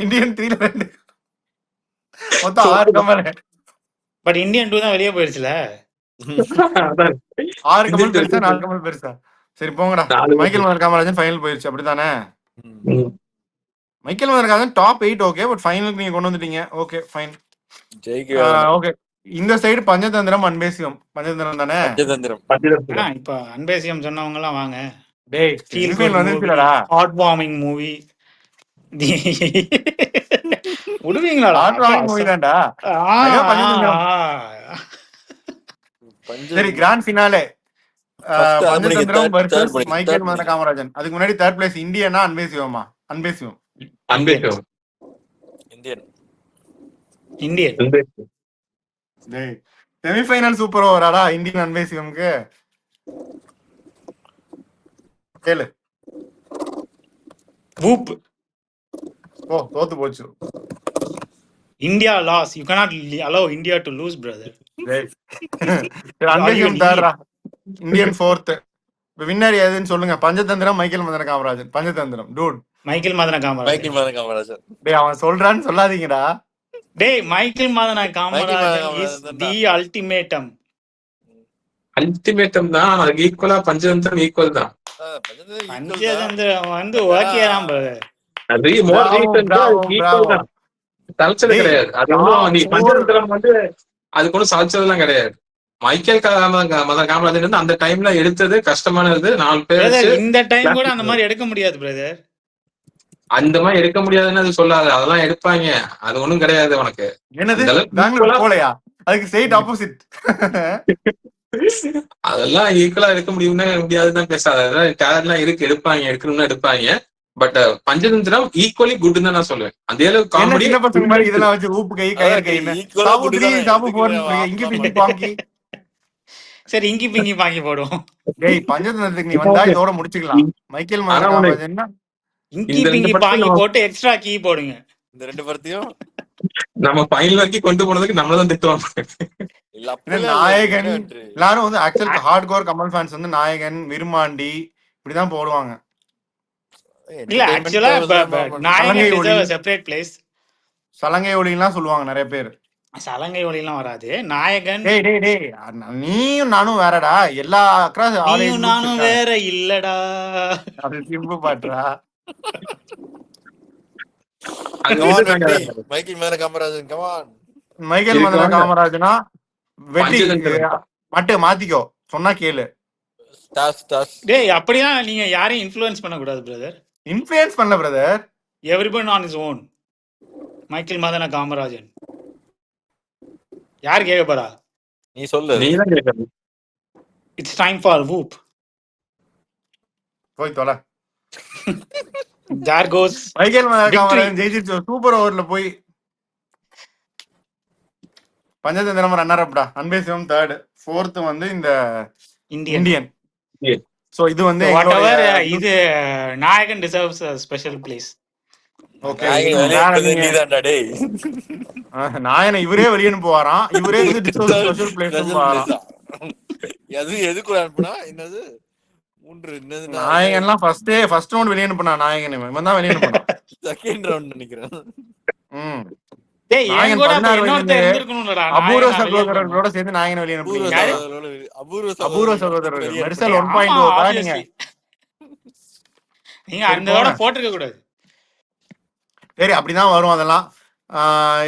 இந்தியன் 3ல 2, மொத்தம் 6 கமல். பட் இந்தியன் 2 தான் வெளியே போயிருச்சுல. 6 கமல் பெருசா 4 கமல் பெருசா? சரி போங்கடா. மைக்கேல் மதன காமராஜன் ஃபைனல் போயிருச்சு அப்படித்தானே? Michael Madana Kamarajan top 8 okay, but ஃபைனலுக்கு நீங்க கொண்டு வந்துட்டீங்க. Okay fine. ஓகே இந்த சைடு பஞ்சதந்திரம், அன்பே சிவம். பஞ்சதந்திரம் தானே? இப்ப அன்பே சிவம் சொன்னவங்க எல்லாம் வாங்க. டேய் Feel ஃபீல் good வந்துச்சுடா. Heart warming movie. விடுவீங்களாடா? ஹார்ட் வார்மிங் மூவி தான்டா. ஐயோ, பஞ்சதந்திரம். சரி grand finale Panchathanthiram versus Michael Madana Kamarajan. அதுக்கு முன்னாடி தேர்ட் பிளேஸ் இந்தியனா அன்பே சிவமா? அன்பே சிவம். இந்தியன். டேய் செமிஃபைனல் சூப்பர் ஓவராடா இந்தியன், அன்பே சிவம்க்கு. கேளு. வூப். ஓ தோத்து போச்சு. India lost. You cannot allow India to lose, brother. Anbe Sivam தாடுறா. Indian fourth. வின்னர் எதுன்னு சொல்லுங்க. Panchathanthiram, Michael Madana Kamarajan. Panchathanthiram dude. Michael Madana Kamarajan. Michael Madana Kamarajan. டேய் அவன் சொல்றான்னு சொல்லாதீங்கடா. டேய் Michael Madana Michael Madana Kamarajan is Kamarajan தான்டா. The ultimatum. அல்டிமேட்டம் தான், அதுக்கு ஈக்குவலா பஞ்சதந்திரம் ஈக்குவல் தான். பஞ்சதந்திரம் equal தான். பஞ்சதந்திரம் வந்து ஓகே தான் brother. அது மோர் Bravo, reason bravo, equal bravo. தான். சலைச்சது டேய், கிடையாது. அது ஒன்றும் நீ பஞ்சதந்திரம் வந்து அதுக்கு ஒன்றும் சலைச்சதெல்லாம் கிடையாது. மைக்கேல் மதன காமராஜன் வந்து அந்த டைம்ல எடுத்தது கஷ்டமானது. 4 பேர் Brother, வச்சு இந்த டைம் கூட அந்த மாதிரி எடுக்க முடியாது பிரதர். அந்த மாதிரி எடுக்க முடியாதுன்னு அது சொல்லாது. அதெல்லாம் எடுப்பாங்க, அது ஒண்ணும் கிடையாது உனக்கு. என்னது இந்த அளவுக்கு பெங்களூர் equal-ஆ- போலையா? அதுக்கு ஸ்ட்ரெயிட் ஆப்போசிட். அதெல்லாம் ஈக்குவலா எடுக்க முடியும்னா முடியாதுன்னு பேசாத. அதெல்லாம் டேலண்ட்லாம் இருக்கு, எடுப்பாங்க, எடுக்கணும்னா எடுப்பாங்க. பட் பஞ்சதந்திரம் ஈக்குவலி குட்னு தான் நான் சொல்லுவேன். அதே அளவுக்கு என்ன காமெடி சின்ன பசங்க மாதிரி இதெல்லாம் வச்சு ஊப்பு கை கயிறு கைன்னு equal ஆ சாப்பு good 3 தானே. சாப்பு எதுக்கு 4 அவன் இங்க apply பிங்கி பண்ண? பாங்கி. சரி இங்கி பிங்கி பாங்கி போடுவோம். டேய் பஞ்சதந்திரத்துக்கு நீ வந்தா இதோட முடிச்சுக்கலாம். மைக்கேல் மதன ஆனா உனக்கு காமராஜன்னா இங்கி இந்த 2 பிங்கி படத்தையும் பாங்கி நம்ம போட்டு எக்ஸ்ட்ரா கீ போடுங்க. இந்த 2 படத்தையும் நம்ம ஃபைனல் வரைக்கும் கொண்டு போனதுக்கு நம்மளதான் திட்டுவாங்க. இல்ல என்ன அப்படிலாம் இல்ல. நாயகன் விளையாட்டு. எல்லாரும் வந்து actual hard core Kamal fans வந்து நாயகன், விருமாண்டி இப்படிதான் போடுவாங்க. இல்ல Entertainment ஆக்சுவலா purpose தான் சலங்கை நாயகன் ஒளி, டிசர்வ் செப்பரேட் பிளேஸ். சலங்கை ஒளிலாம் சொல்லுவாங்க நிறைய பேர். சலங்கை ஒளிலாம் வராது. நாயகன் டேய் டேய் டேய் நீயும் நானும் வேறடா. எல்லா அக்ராஸ் ஆல் ஏஜ் நீயும் குரூப்ஸ் நானும் இருக்காங்க. வேற இல்லடா. அது சிம்பு பாட்டுறா. அது Come on, இது வெற்றி. நாங்க Michael Madana Kamarajan come on. Michael இதுக்கு மதன வாங்க. காமராஜனா வெற்றி பஞ்சதந்திரம் மட்டும் மாத்திக்கோ. சொன்னா கேளு. Stars. டேய் அப்படிதான் நீங்க யாரையும் இன்ஃப்ளூயன்ஸ் பண்ண கூடாது பிரதர். இன்ஃப்ளூயன்ஸ் பண்ணல brother. Everybody on is own. Michael Madana Kamarajan யார் கேட்க போறா? நீ சொல்லு. நீதான் கேட்கணும். It's time for whoop. போய் தொலை. There goes Michael Madana Victory. Kamarajan ஜெயிச்சிருச்சு சூப்பர் ஓவர்ல போய். பஞ்சதந்திரம் ரன்னர் அப்டா. அன்பே சிவம் தேர்ட், ஃபோர்த் வந்து இந்த இந்தியன். இந்தியன். Indian. சோ இது வந்து வாட் எவர் எங்களுடைய இது நாயகன் டிசர்வ்ஸ் ஸ்பெஷல் பிளேஸ். ஓகே. நாயகன் வெளியே வேற இருக்கிறது நீங்க நீதான்டா டேய். நாயனை இவரே வெளியே அனுப்புவாராம். இவரே வந்து discuss special place Special போவாராம். place ஆ? எதுக்குள்ள அனுப்புனா என்னது 3 என்னது நாயகன்லாம் ஃபர்ஸ்ட் ரவுண்ட் வெளியே அனுப்புனா. நாயகன் இவன் தான் வெளியே அனுப்புனா. செகண்ட் ரவுண்ட் நினைக்கிறேன். ம். டேய் நாயகன் என் கூட 16 இன்னொருத்தர் இருந்திருக்கணும்லடா. அபூர்வ சகோதரர்களோட சேர்ந்து நாயகனை வெளியே அபூர்வ அனுப்புறீங்க. சகோதரர்களோட அபூர்வ அபூர்வ சகோதரர்கள் சகோதரர்கள் வெளியே மெர்சல் அனுப்புனா. 1.0 நீங்க. நீங்க சரி அந்த போங்க. போட்டிருக்க கூடாது. சரி அப்படிதான் வரும் அதெல்லாம்.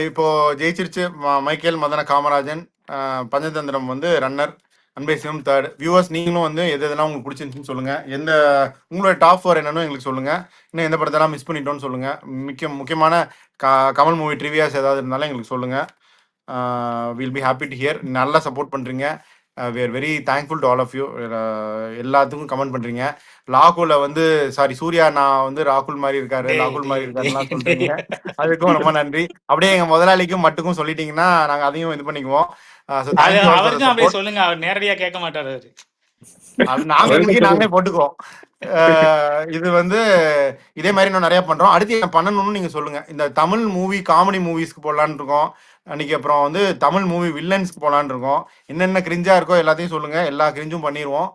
இப்போ ஜெயிச்சிருச்சு மைக்கேல் மதன காமராஜன். பஞ்சதந்திரம் வந்து ரன்னர், அன்பே சிவம் தேர்ட். வியூவர்ஸ் நீங்களும் வந்து எதெல்லாம் உங்களுக்கு பிடிச்சிருந்துச்சுன்னு சொல்லுங்க. எந்த உங்களோட டாப் 4 என்னன்னு எங்களுக்கு சொல்லுங்க. இன்னும் எந்த படத்தெல்லாம் மிஸ் பண்ணிட்டோம்னு சொல்லுங்க. முக்கியமான கமல் மூவி ட்ரிவியாஸ் ஏதாவது இருந்தாலும் எங்களுக்கு சொல்லுங்க. Will be happy to hear. நல்லா சப்போர்ட் பண்றீங்க. We are very thankful to all of you. எல்லாத்துக்கும் கமெண்ட் பண்றீங்க. லாகுல வந்து சாரி சூர்யா நான் வந்து ராகுல் மாதிரி இருக்காரு, டேய், ராகுல் மாதிரி டேய், இருக்காருலாம் டேய், சொல்றீங்க. அதுக்கும் ரொம்ப நன்றி. அப்படியே எங்க முதலாளிக்கும் மட்டுக்கும் சொல்லிட்டீங்கன்னா நாங்க அதையும் இது பண்ணிக்குவோம். So thank you all for the அவருக்கும் அப்படியே support. சொல்லுங்க. அவர் நேரடியா கேட்க மாட்டாரு அவரு. அது நாங்க இன்னைக்கு நாங்களே போட்டுக்குவோம். இது வந்து இதே மாதிரி இன்னும் நிறைய பண்றோம். அடுத்து என்ன பண்ணணும்னு நீங்க சொல்லுங்க. இந்த தமிழ் மூவி காமெடி மூவிஸ்க்கு போடலான்னு இருக்கோம் அன்னைக்கு. அப்புறம் வந்து தமிழ் மூவி வில்லன்ஸ்க்கு போடலான்னு இருக்கோம். என்னென்ன கிரிஞ்சா இருக்கோ எல்லாத்தையும் சொல்லுங்க. எல்லா கிரிஞ்சும் பண்ணிடுவோம்.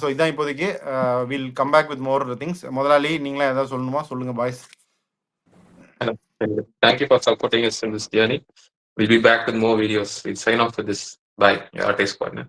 ஸோ இதான் இப்போதைக்கு. Will come back with more things. முதலாளி நீங்களே ஏதாவது சொல்லணுமா சொல்லுங்க boys. Thank you for supporting us in this journey. We'll be back with more videos. We'll sign off with this. Bye. Your artist partner.